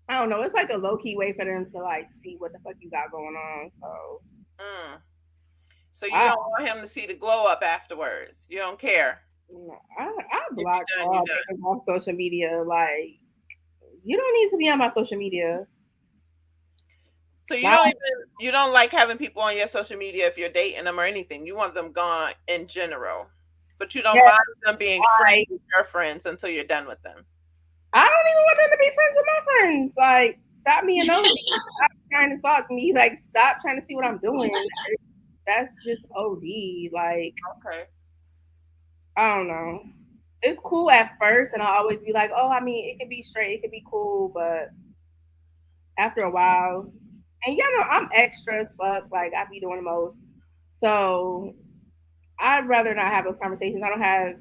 I don't know, it's like a low-key way for them to like see what the fuck you got going on. So you don't want him to see the glow up afterwards. You don't care. I block all niggas off social media. Like, you don't need to be on my social media. So you don't like having people on your social media if you're dating them or anything. You want them gone in general, but you don't mind them being friends with your friends until you're done with them. I don't even want them to be friends with my friends. Like, stop me and those. Stop trying to stalk me. Like, stop trying to see what I'm doing. That's just OD. Like, okay. I don't know. It's cool at first, and I'll always be like, oh, I mean, it could be straight, it could be cool, but after a while, and y'all know I'm extra as fuck, like I be doing the most. So I'd rather not have those conversations. I don't have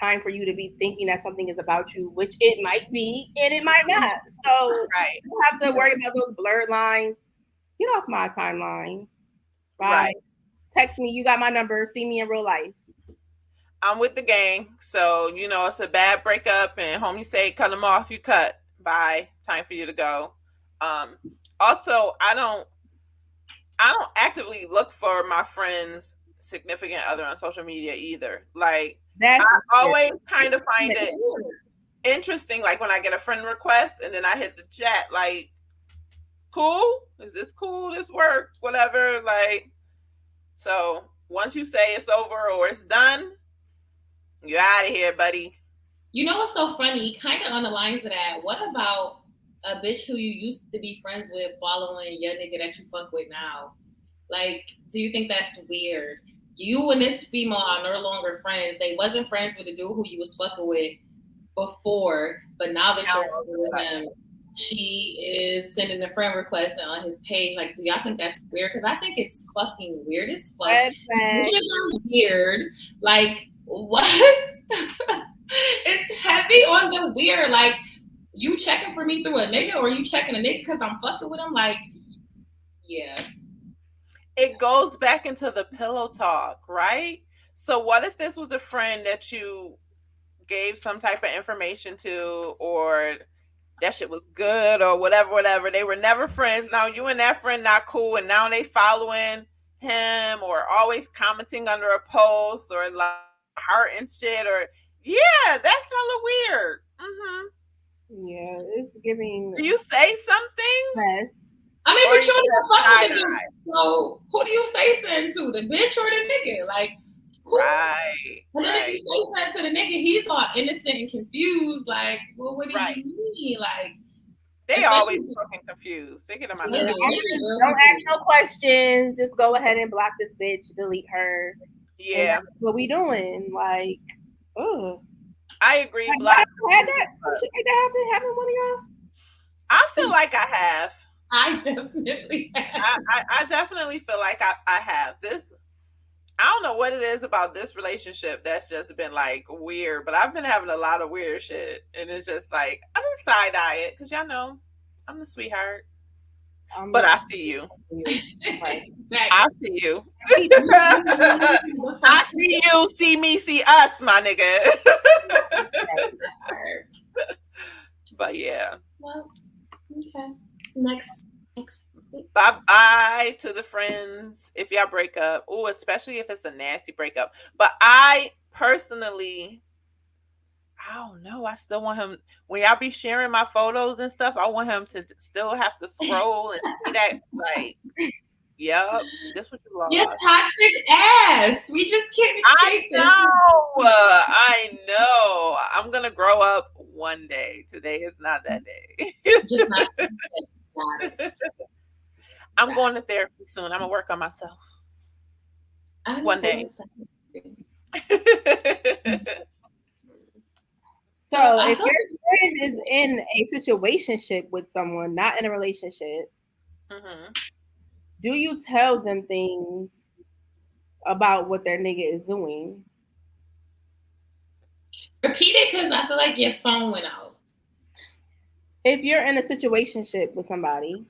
time for you to be thinking that something is about you, which it might be, and it might not. So you have to worry about those blurred lines. Get off my timeline. Right. Text me, you got my number, see me in real life. I'm with the gang. So, it's a bad breakup and homie say, cut them off, you cut. Bye. Time for you to go. Also, I don't actively look for my friends' significant other on social media either. Like, That's I weird. always kind of find It's it weird. interesting, like when I get a friend request and then I hit the chat, like, cool? Is this cool? This work? Whatever. Like, so once you say it's over or it's done, you're out of here, buddy. You know what's so funny? Kind of on the lines of that. What about a bitch who you used to be friends with following your nigga that you fuck with now? Like, do you think that's weird? You and this female are no longer friends. They wasn't friends with the dude who you was fucking with before, but now that you're friends with him, she is sending a friend request on his page. Like, do y'all think that's weird? Because I think it's fucking weird as fuck. Red flag. Which is weird. Like, what? It's heavy on the weird. Like, you checking for me through a nigga, or you checking a nigga because I'm fucking with him? Like, yeah. It goes back into the pillow talk, right? So what if this was a friend that you gave some type of information to, or that shit was good, or whatever. They were never friends. Now you and that friend not cool, and now they following him or always commenting under a post or like heart and shit. Or yeah, that's hella weird. Yeah, it's giving. Do you say something? Yes. I mean, Or but you you don't fuck with the side-eye? bitch. So who do you say something to? The bitch or the nigga? Like, who? Right. And then if Right. you say something to the nigga, he's all innocent and confused. Like, well, what do Right. you mean? Like, They especially- always fucking confused. They get them out Yeah, of they Don't real ask no questions. Just go ahead and block this bitch, delete her. And Yeah, that's what we doing. Like, oh, I agree. like, Block. had that some shit like that happen one of y'all? I feel like I have. I definitely have. I definitely feel like I have this. I don't know what it is about this relationship that's just been like weird, but I've been having a lot of weird shit, and it's just like I didn't side eye it because y'all know I'm the sweetheart, but I see you. Right. I see you. I see you. See me. See us, my nigga. But yeah. Well, okay. Next. Bye bye to the friends if y'all break up. Oh, especially if it's a nasty breakup. But I personally, I don't know. I still want him, when y'all be sharing my photos and stuff, I want him to still have to scroll and see that. Like, yep, this what you lost. Your toxic ass. We just can't escape this. I know. I'm gonna grow up one day. Today is not that day. Just not. Got it. I'm going to therapy soon. I'm gonna work on myself. One day. So if your friend is in a situationship with someone, not in a relationship, do you tell them things about what their nigga is doing? Repeat it, because I feel like your phone went out. If you're in a situationship with somebody,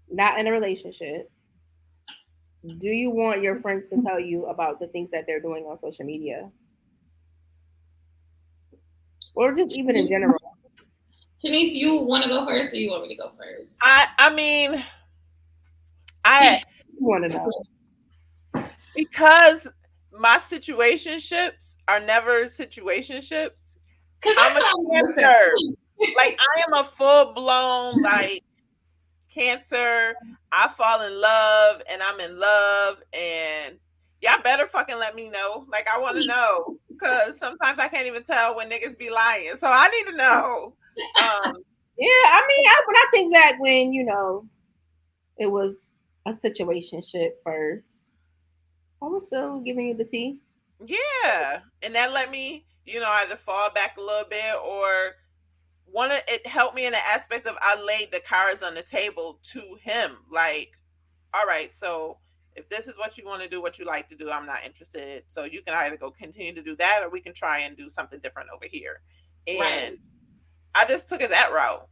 not in a relationship, do you want your friends to tell you about the things that they're doing on social media? Or just even in general? Shanice, you want to go first, or you want me to go first? I mean, I want to know. Because my situationships are never situationships. I'm a Cancer. Like, I am a full-blown, like, Cancer. I fall in love, and I'm in love, and y'all better fucking let me know. Like, I want to know, because sometimes I can't even tell when niggas be lying. So I need to know. Yeah, I mean, when I think back when, it was a situationship first, I was still giving you the tea. Yeah. And that let me, either fall back a little bit, or it helped me in the aspect of I laid the cards on the table to him. Like, all right, so if this is what you want to do, what you like to do, I'm not interested. So you can either go continue to do that, or we can try and do something different over here. And I just took it that route.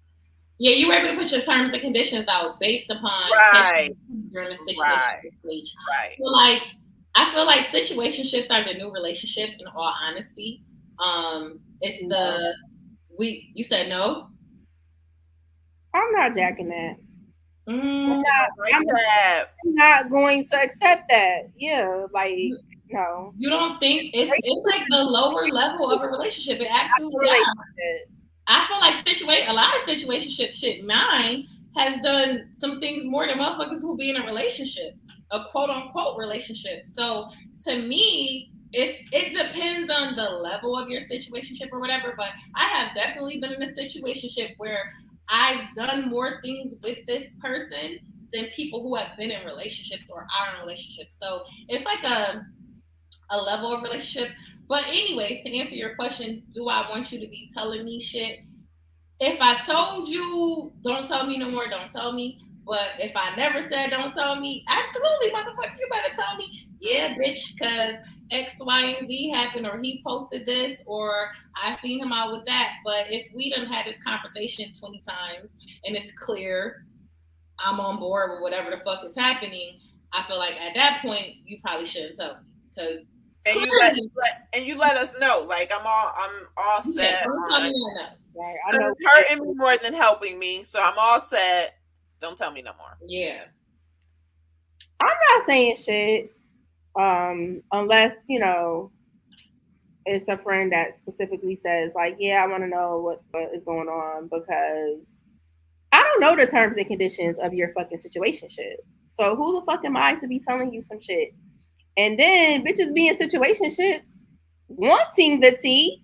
Yeah, you were able to put your terms and conditions out based upon during the situation. Right. So, I feel like situationships are the new relationship, in all honesty. It's you said no? I'm not jacking that. I'm not going to accept that. Yeah, like No. You don't think it's like the lower level of a relationship? It absolutely is. I feel like a lot of situationship shit. Mine has done some things more than motherfuckers who be in a relationship, a quote unquote relationship. So to me, it depends on the level of your situationship or whatever. But I have definitely been in a situationship where I've done more things with this person than people who have been in relationships or are in relationships. So it's like a level of relationship. But anyways, to answer your question, do I want you to be telling me shit? If I told you, don't tell me no more, don't tell me. But if I never said don't tell me, absolutely, motherfucker, you better tell me. Yeah, bitch, because X, Y, and Z happened, or he posted this, or I seen him out with that. But if we done had this conversation 20 times and it's clear I'm on board with whatever the fuck is happening, I feel like at that point you probably shouldn't tell me. Because you let us know. Like I'm all set. Yeah, don't tell me nothing else. Right. I know it's hurting me more than helping me, so I'm all set. Don't tell me no more. Yeah. I'm not saying shit. Unless, you know, it's a friend that specifically says, like, yeah, I want to know what is going on, because I don't know the terms and conditions of your fucking situationship. So who the fuck am I to be telling you some shit? And then bitches be in situationships wanting the tea,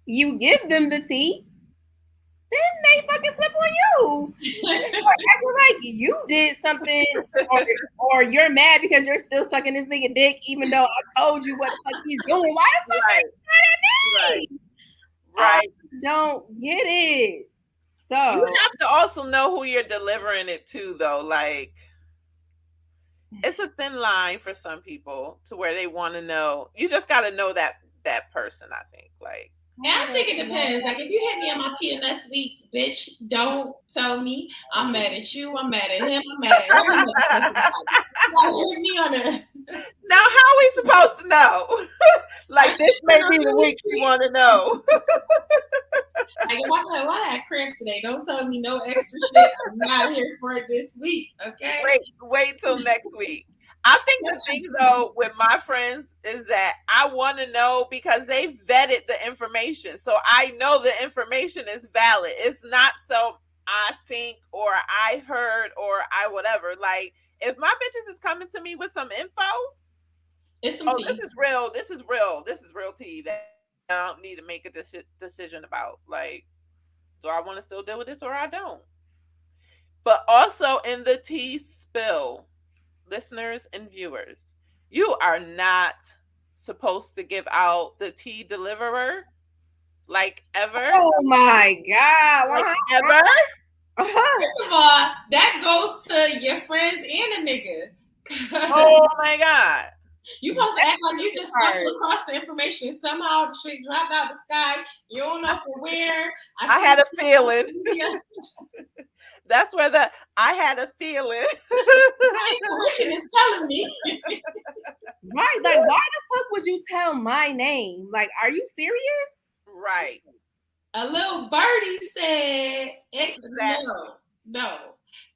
you give them the tea, then they fucking flip on you. Acting like you did something, or you're mad because you're still sucking this nigga dick, even though I told you what the fuck he's doing. Why the fuck are you mad at me? Right. I don't get it. So you have to also know who you're delivering it to, though. Like, it's a thin line for some people to where they want to know. You just got to know that person, I think. Like, yeah, I think it depends. Like, if you hit me on my PMS week, bitch, don't tell me I'm mad at you. I'm mad at him. I'm mad at everyone. Hit me on it. Now, how are we supposed to know? Like, this may be the week you want to know. Like, if I had cramps today, don't tell me no extra shit. I'm not here for it this week, okay? Wait till next week. I think the thing, though, with my friends is that I want to know because they vetted the information. So I know the information is valid. It's not so I think or I heard or I whatever. Like, if my bitches is coming to me with some info, it's some tea. This is real. This is real tea that I don't need to make a decision about. Like, do I want to still deal with this or I don't? But also in the tea spill, listeners and viewers, you are not supposed to give out the tea deliverer, like, ever. Oh my God. Like, ever? First of all, that goes to your friends and a nigga. Oh my God. You supposed to act like you just stumbled across the information. Somehow the shit dropped out the sky. You don't know from where. I had a feeling. That's where I had a feeling. My intuition is telling me. Right. Like, why the fuck would you tell my name? Like, are you serious? Right. A little birdie said, exactly. No.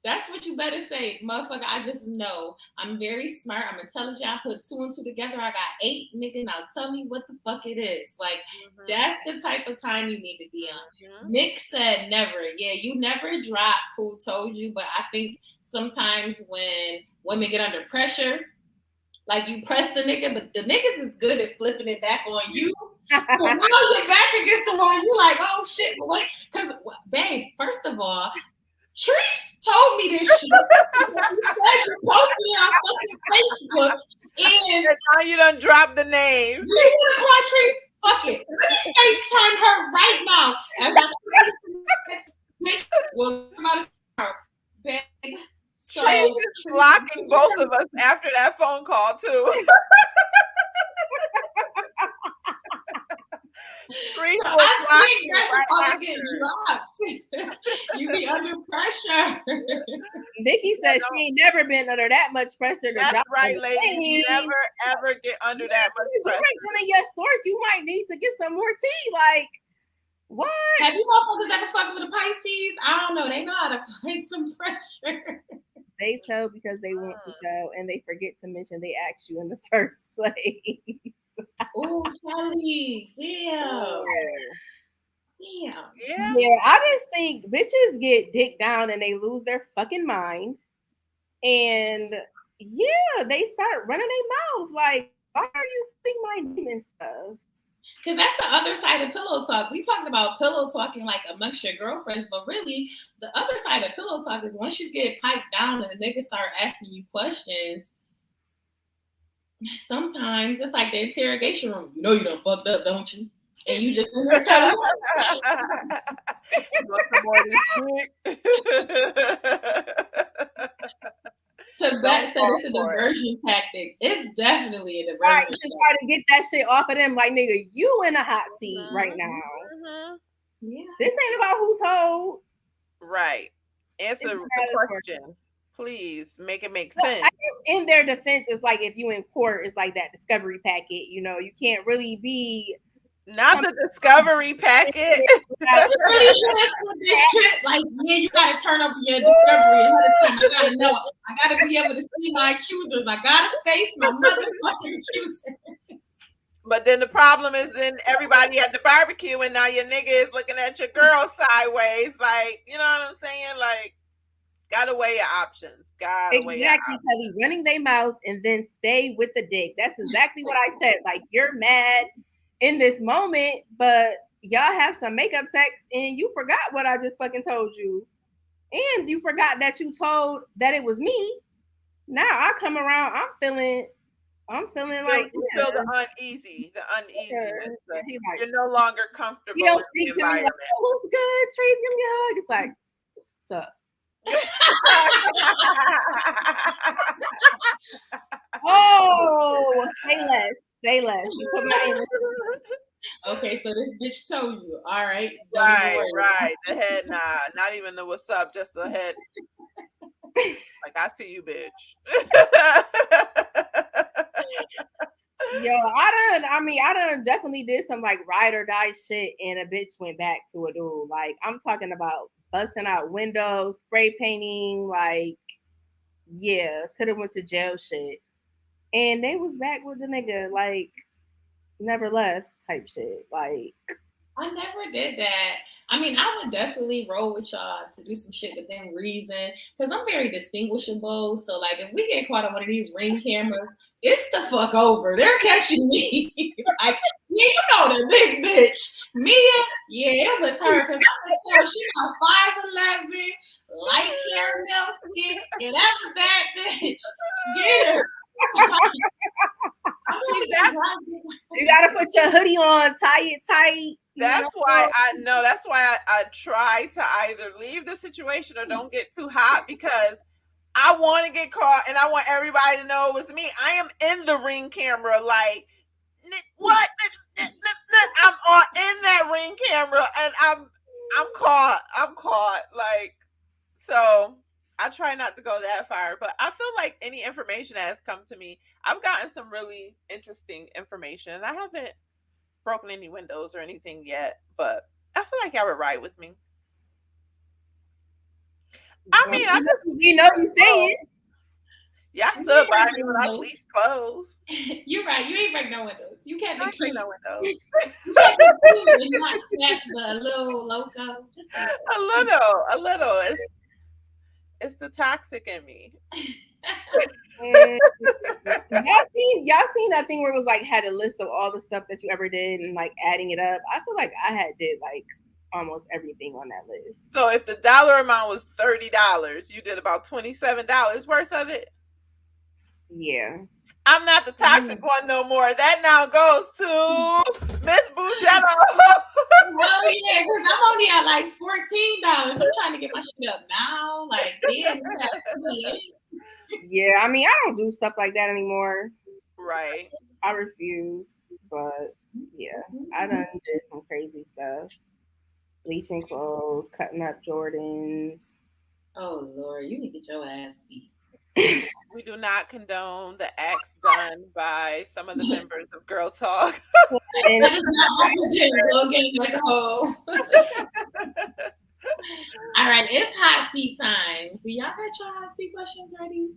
That's what you better say, motherfucker. I just know. I'm very smart. I'm intelligent. I put 2 and 2 together. I got 8, nigga. Now tell me what the fuck it is. Like, that's the type of time you need to be on. Nick said never. Yeah, you never drop who told you, but I think sometimes when women get under pressure, like, you press the nigga, but the niggas is good at flipping it back on you. So now you're back against the wall. You like, oh shit, what? Because, babe, first of all, Treese told me this shit. You said you posted it on fucking Facebook, and now you done dropped the name. You want to call Treese? Fuck it. Let me FaceTime her right now. And we'll come out of tomorrow, babe. So Treese is blocking both of us after that phone call too. Treese was blocking right after. You be under pressure. Nikki said she ain't never been under that much pressure. That's right, ladies. Never ever get under that much pressure. You might run your source. You might need to get some more tea. Like, what? Have you motherfuckers ever fucked with a Pisces? I don't know. They know how to play some pressure. they tell because they want to tell, and they forget to mention they asked you in the first place. Oh, Kelly, damn. Damn. Yeah. Yeah, I just think bitches get dick down and they lose their fucking mind. And yeah, they start running their mouth like, why are you putting my name and stuff? Because that's the other side of pillow talk. We talking about pillow talking like amongst your girlfriends, but really the other side of pillow talk is once you get piped down and the niggas start asking you questions, sometimes it's like the interrogation room. You know you done fucked up, don't you? And you just in there telling So that's a diversion tactic. It's definitely a diversion. Right, to try to get that shit off of them, like nigga, you in a hot seat right now. Yeah. This ain't about who's told. Right. Answer the question. Please make it make sense. I guess in their defense, it's like if you in court, it's like that discovery packet. You know, you can't really be. Not the discovery packet. This shit, like, yeah, you gotta turn up your discovery ahead of time. I gotta know. I gotta be able to see my accusers. I gotta face my motherfucking accusers. But then the problem is then everybody at the barbecue and now your nigga is looking at your girl sideways. Like, you know what I'm saying? Like, gotta weigh your options. Exactly, Kelly. Running their mouth and then stay with the dick. That's exactly what I said. Like, you're mad in this moment, but y'all have some makeup sex and you forgot what I just fucking told you. And you forgot that you told that it was me. Now I come around, I'm feeling like you feel the uneasiness. Yeah. You're no longer comfortable. You don't speak to me like, oh, what's good? Trees, give me a hug. It's like, what's up? Oh, say less. You put my name. Okay, so this bitch told you. All right. Right. The head nod. Not even the what's up, just the head. Like, I see you, bitch. Yo, I done definitely did some like ride or die shit and a bitch went back to a dude. Like, I'm talking about busting out windows, spray painting, like, yeah, could have went to jail shit. And they was back with the nigga, like, never left type shit. Like, I never did that. I mean, I would definitely roll with y'all to do some shit within reason because I'm very distinguishable. So, like, if we get caught on one of these Ring cameras, it's the fuck over. They're catching me. Like, yeah, you know the big bitch. Mia, yeah, it was her because I was tell she's a 5'11", light caramel skin, and that was that bitch. Get her. You gotta put your hoodie on, tie it tight. That's why I try to either leave the situation or don't get too hot because I want to get caught and I want everybody to know it was me. I am in the Ring camera, like what? I'm on in that Ring camera and I'm caught. Like, so I try not to go that far, but I feel like any information that has come to me, I've gotten some really interesting information and I haven't broken any windows or anything yet, but I feel like y'all would ride with me. I mean, we know you say it. Y'all stood by me when I bleached clothes. You're right. You ain't break no windows. You can't be cute. No windows. You can't be cute and not snatch, but a little loco. Just a little. It's the toxic in me. Y'all seen that thing where it was like had a list of all the stuff that you ever did and like adding it up? I feel like I did like almost everything on that list. So if the dollar amount was $30, you did about $27 worth of it? Yeah. I'm not the toxic one no more. That now goes to Miss Bougetto. Well, yeah, because I'm only at like $14. I'm trying to get my shit up now. Like, damn, you have 28. Yeah, I mean, I don't do stuff like that anymore. Right. I refuse. But yeah, I done did some crazy stuff. Bleaching clothes, cutting up Jordans. Oh Lord, you need to get your ass beat. We do not condone the acts done by some of the members of Girl Talk. That is not representing Glow Gang as a whole. All right, it's hot seat time. Do y'all got your hot seat questions ready?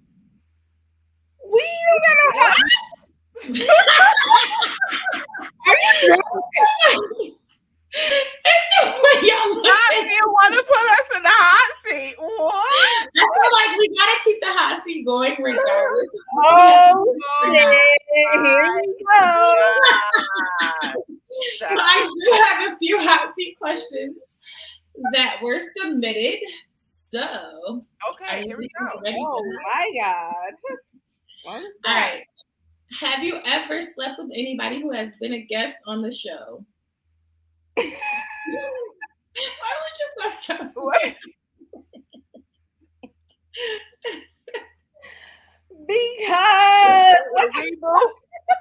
We don't got no hot. Are you drunk? It's the way y'all look. You want to put us in the hot seat? What? I feel like we gotta keep the hot seat going regardless. Oh shit! Here we go. So I do have a few hot seat questions that were submitted. So Okay, here we go. Oh my god! All right. Have you ever slept with anybody who has been a guest on the show? Why would you bust up? Because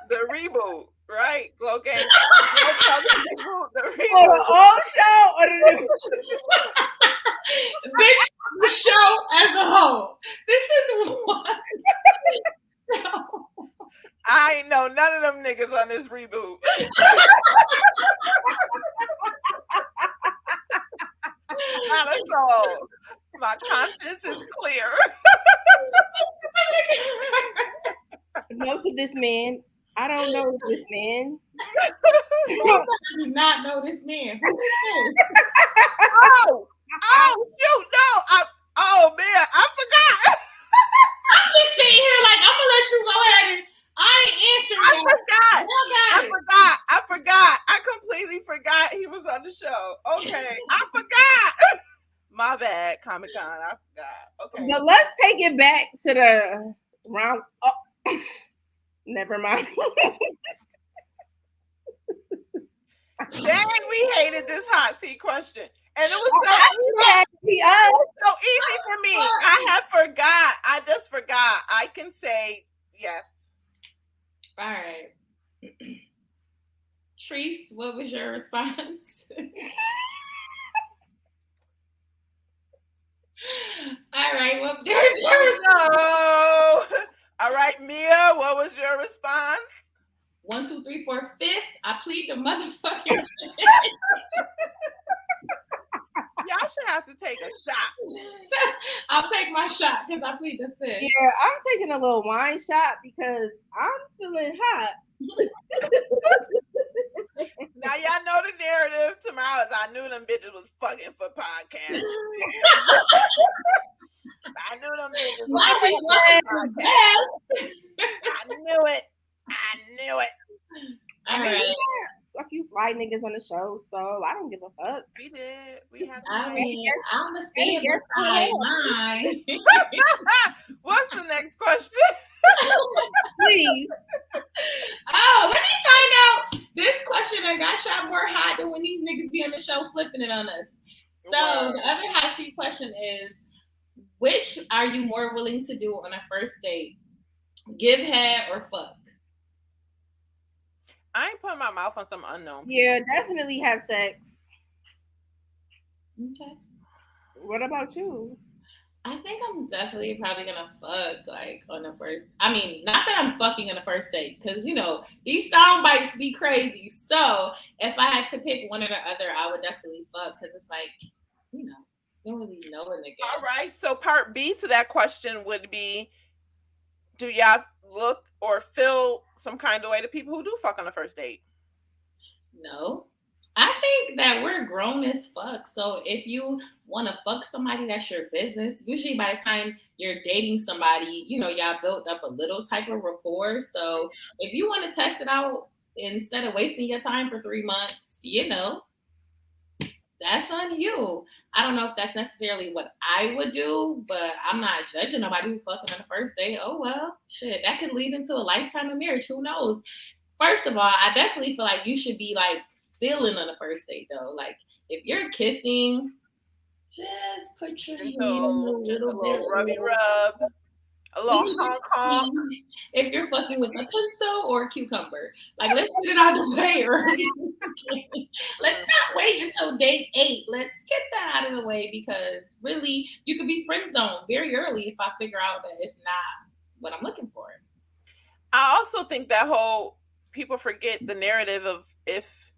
the reboot, right? Glow Gang. The for the old show or the new? Bitch, the show as a whole. This is one. I ain't know none of them niggas on this reboot. Not at all. My conscience is clear. No to this man. I don't know this man. I do not know this man. Who is? Oh shoot, no. Oh man, I forgot. I'm just sitting here like I'm gonna let you go ahead and I ain't answering. I forgot. I completely forgot he was on the show. Okay, I forgot. My bad, Comic-Con. I forgot. Okay. But let's take it back to the round. Oh. Never mind. Dang, we hated this hot seat question. And it was so easy for me. I just forgot. I can say yes. All right. Treese, what was your response? All right. Well, there's your response. All right, Mia, what was your response? 1, 2, 3, 4, 5th. I plead the motherfucking. Y'all should have to take a shot. I'll take my shot because I plead the 5th. Yeah, I'm taking a little wine shot because I'm feeling hot. Now y'all know the narrative tomorrow is I knew them bitches was fucking for podcasts. I knew them bitches was fucking for podcasts. I knew it. All right. Fuck you, fly niggas on the show, so I don't give a fuck. We did. We had. I mean, I'm a stand beside mine. What's the next question? Please. Oh, let me find out. This question that got y'all more hot than when these niggas be on the show flipping it on us. So the other hot seat question is, which are you more willing to do on a first date? Give head or fuck? I ain't putting my mouth on some unknown. Yeah, definitely have sex. Okay. What about you? I think I'm definitely probably gonna fuck like on the first. I mean, not that I'm fucking on the first date, because you know these sound bites be crazy. So if I had to pick one or the other, I would definitely fuck because it's like, you know, you don't really know a nigga. All right. So part B to that question would be, do y'all look or feel some kind of way to people who do fuck on the first date? No. I think that we're grown as fuck. So if you want to fuck somebody, that's your business. Usually by the time you're dating somebody, you know, y'all built up a little type of rapport. So if you want to test it out instead of wasting your time for 3 months, you know, that's on you. I don't know if that's necessarily what I would do, but I'm not judging nobody who fucking on the first date. Oh, well, shit, that could lead into a lifetime of marriage. Who knows? First of all, I definitely feel like you should be like feeling on the first date though. Like if you're kissing, just put your hand a little bit, rubby rub, a little honk. If you're fucking with a pencil or a cucumber, like let's get it out of the way early. Let's not wait until date 8. Let's get that out of the way because really you could be friend zoned very early if I figure out that it's not what I'm looking for. I also think that whole people forget the narrative of if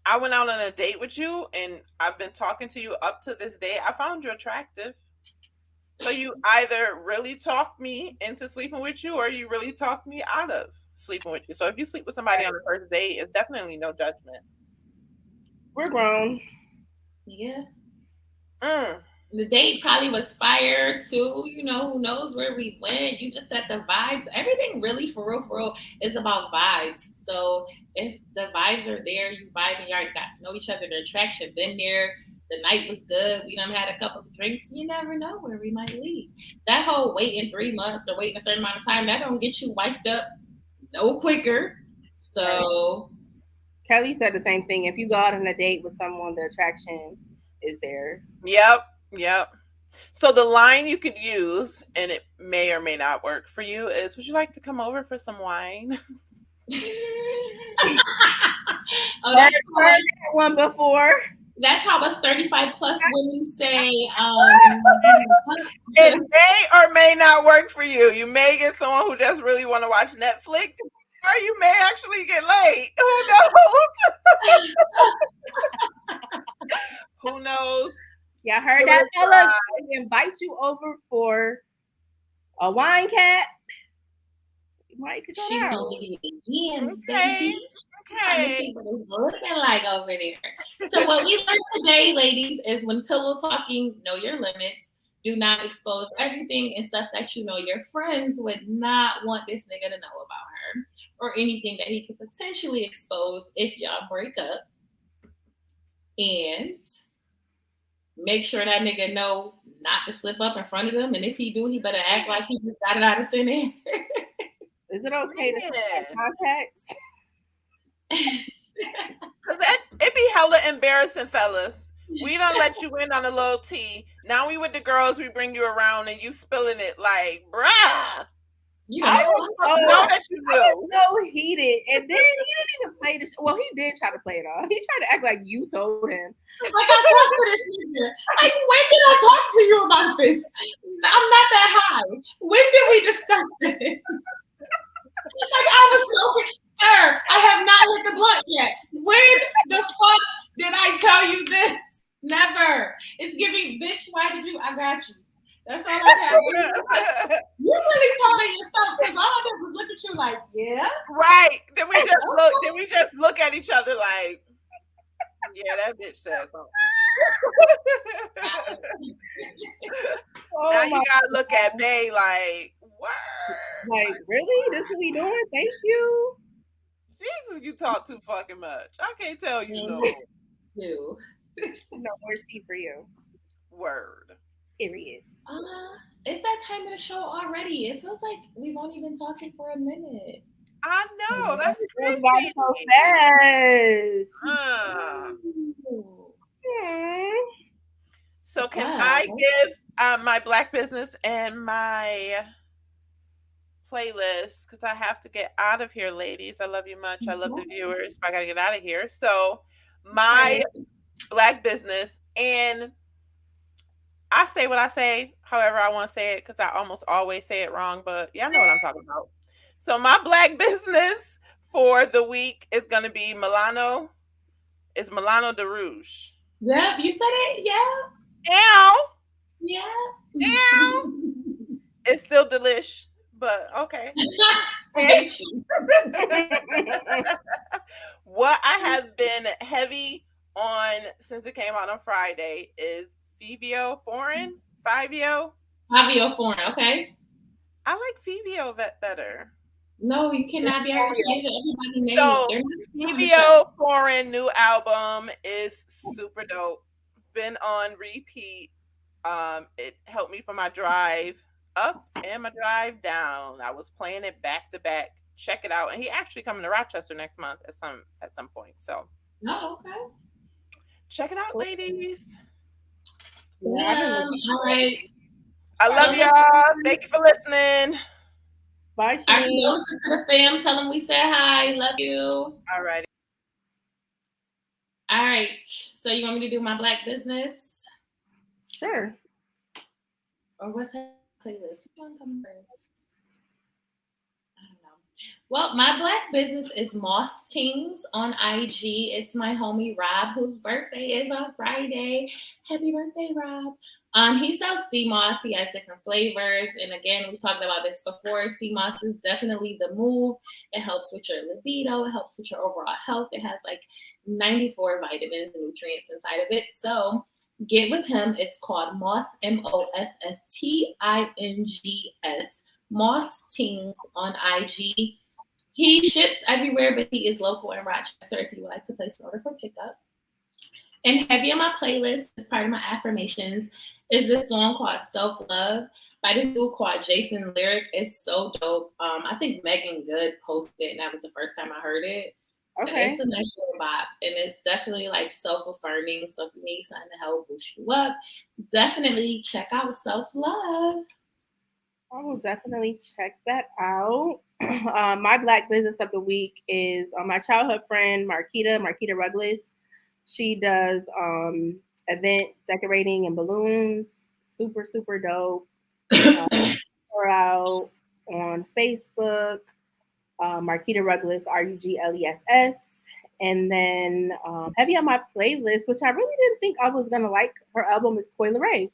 I went out on a date with you and I've been talking to you up to this day, I found you attractive. So you either really talked me into sleeping with you, or you really talked me out of sleeping with you. So if you sleep with somebody on the first date, it's definitely no judgment. We're grown. Yeah. Mm. The date probably was fire too. You know, who knows where we went? You just set the vibes. Everything really, for real, is about vibes. So if the vibes are there, you vibe and you already got to know each other. The attraction been there. The night was good. We done had a couple of drinks. You never know where we might lead. That whole waiting 3 months or waiting a certain amount of time, that don't get you wiped up no quicker. So Kelly said the same thing. If you go out on a date with someone, the attraction is there. Yep. So the line you could use, and it may or may not work for you, is, would you like to come over for some wine? oh, that's Heard that one before. how us 35 plus women say. It may or may not work for you. You may get someone who just really want to watch Netflix, or you may actually get laid. Who knows? Who knows? Y'all heard that, fellas? We invite you over for a wine cap. You might could go She's down. gonna give you the yams, Okay. baby. Trying to see what it's looking like over there. So what we learned today, ladies, is when pillow talking, know your limits. Do not expose everything and stuff that you know your friends would not want this nigga to know about her, or anything that he could potentially expose if y'all break up. And make sure that nigga know not to slip up in front of them. And if he do, he better act like he just got it out of thin air. Is it okay to send contacts? Cause it be hella embarrassing, fellas. We don't let you in on a little tea. Now we with the girls, we bring you around and you spilling it like, bruh. You I know that you I was do. so heated, and then he didn't even play this. Well, he did try to play it off. He tried to act like you told him. Like, I talked to this nigga. Like, when did I talk to you about this? I'm not that high. When did we discuss this? Like, I was so, sir, I have not lit the blunt yet. When the fuck did I tell you this? Never. It's giving, bitch, why did you? I got you. That's all I got. You really told it yourself, because all I did was look at you like, yeah. Right. Then we just look at each other like, yeah, that bitch said something. Now you gotta look at May like, what? Like, really? This what we doing? Thank you. Jesus, you talk too fucking much. I can't tell you no. You. No more tea for you. Word. Period. It's that time of the show already. It feels like we've only been talking for a minute. I know, that's It crazy. goes by so fast. So can I give my Black business and my playlist, because I have to get out of here, ladies. I love you much. I love the viewers, but I gotta get out of here. So my Black business, and I say what I say, however I want to say it, because I almost always say it wrong, but y'all know what I'm talking about. So my Black business for the week is gonna be Milano. It's Milano de Rouge. Yep, you said it. Yeah. Ow. Yeah. Ow. It's still delish, but okay. What I have been heavy on since it came out on Friday is Fivio Foreign. Fivio Foreign, okay. I like Fivio better. No, you cannot be able to change everybody's So name. Fivio Foreign new album is super dope. Been on repeat. It helped me for my drive up and my drive down. I was playing it back to back. Check it out. And he actually coming to Rochester next month at some point. So okay. Check it out, ladies. Yeah, all right. I love y'all. Thank you for listening. Bye, Our condolences to the fam. Tell them we said hi. Love you. All right. All right. So you want me to do my Black business? Sure. Or what's that playlist? You want to come first? I don't know. Well, my black business is Moss Tings on IG. It's my homie Rob, whose birthday is on Friday. Happy birthday, Rob. He sells sea moss. He has different flavors. And again, we talked about this before. Sea moss is definitely the move. It helps with your libido. It helps with your overall health. It has like 94 vitamins and nutrients inside of it. So get with him. It's called Moss, Mossstings. Moss Tings on IG. He ships everywhere, but he is local in Rochester if you would like to place an order for pickup. And heavy on my playlist as part of my affirmations is this song called Self Love by this dude called Jason Lyric. It's so dope. I think Megan Good posted it, and that was the first time I heard it. Okay. It's a nice little bop, and it's definitely like self-affirming. So if you need something to help boost you up, definitely check out Self Love. I will definitely check that out. My black business of the week is my childhood friend Marquita Ruggles. She does event decorating and balloons. Super, super dope. Her out on Facebook. Marquita Ruggles, Ruggless. And then heavy on my playlist, which I really didn't think I was gonna like. Her album is Coi Leray.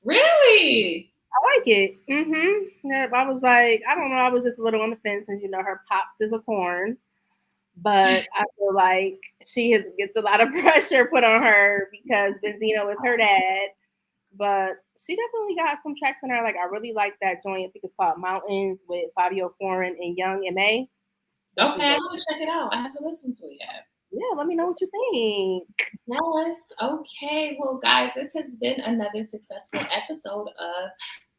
Really? I like it. Yeah, I was like, I don't know. I was just a little on the fence, and her pops is a corn, but I feel like she gets a lot of pressure put on her because Benzino is her dad. But she definitely got some tracks in her. Like I really like that joint. I think it's called Mountains with Fabio Foreign and Young M.A. Okay, I'm gonna check it out. I haven't listened to it yet. Yeah, let me know what you think. Yes. Okay. Well, guys, this has been another successful episode of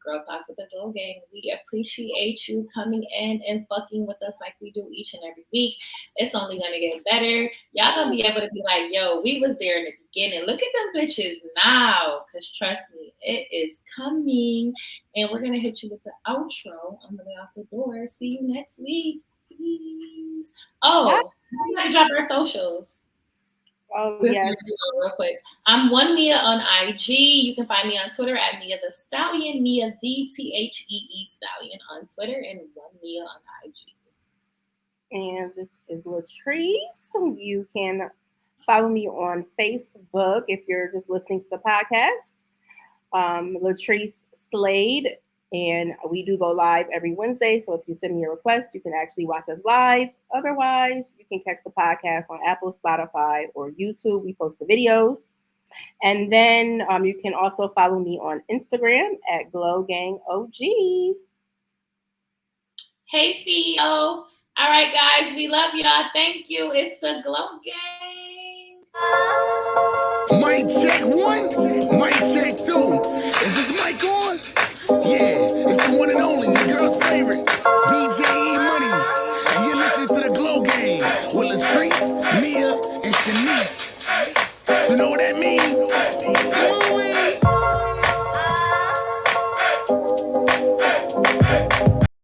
Girl Talk with the Glow Gang. We appreciate you coming in and fucking with us like we do each and every week. It's only gonna get better. Y'all gonna be able to be like, yo, we was there in the beginning. Look at them bitches now. Cause trust me, it is coming. And we're gonna hit you with the outro on the way out the door. See you next week. Please. Oh, we gotta drop our socials. Oh, yes. Real quick. I'm One Mia on IG. You can find me on Twitter at Mia the Stallion, Mia the THEE Stallion on Twitter, and One Mia on IG. And this is Latrice. You can follow me on Facebook if you're just listening to the podcast. Latrice Slade. And we do go live every Wednesday. So if you send me a request, you can actually watch us live. Otherwise, you can catch the podcast on Apple, Spotify, or YouTube. We post the videos. And then you can also follow me on Instagram at GlowGangOG. Hey, CEO. All right, guys. We love y'all. Thank you. It's the Glow Gang. Mic check 1, mic check 2. Is this mic on? Yeah, it's the one and only, your girl's favorite, DJ Money. And you're listening to the Glow Gang with Latrice, Mia, and Shanice. You know what that means?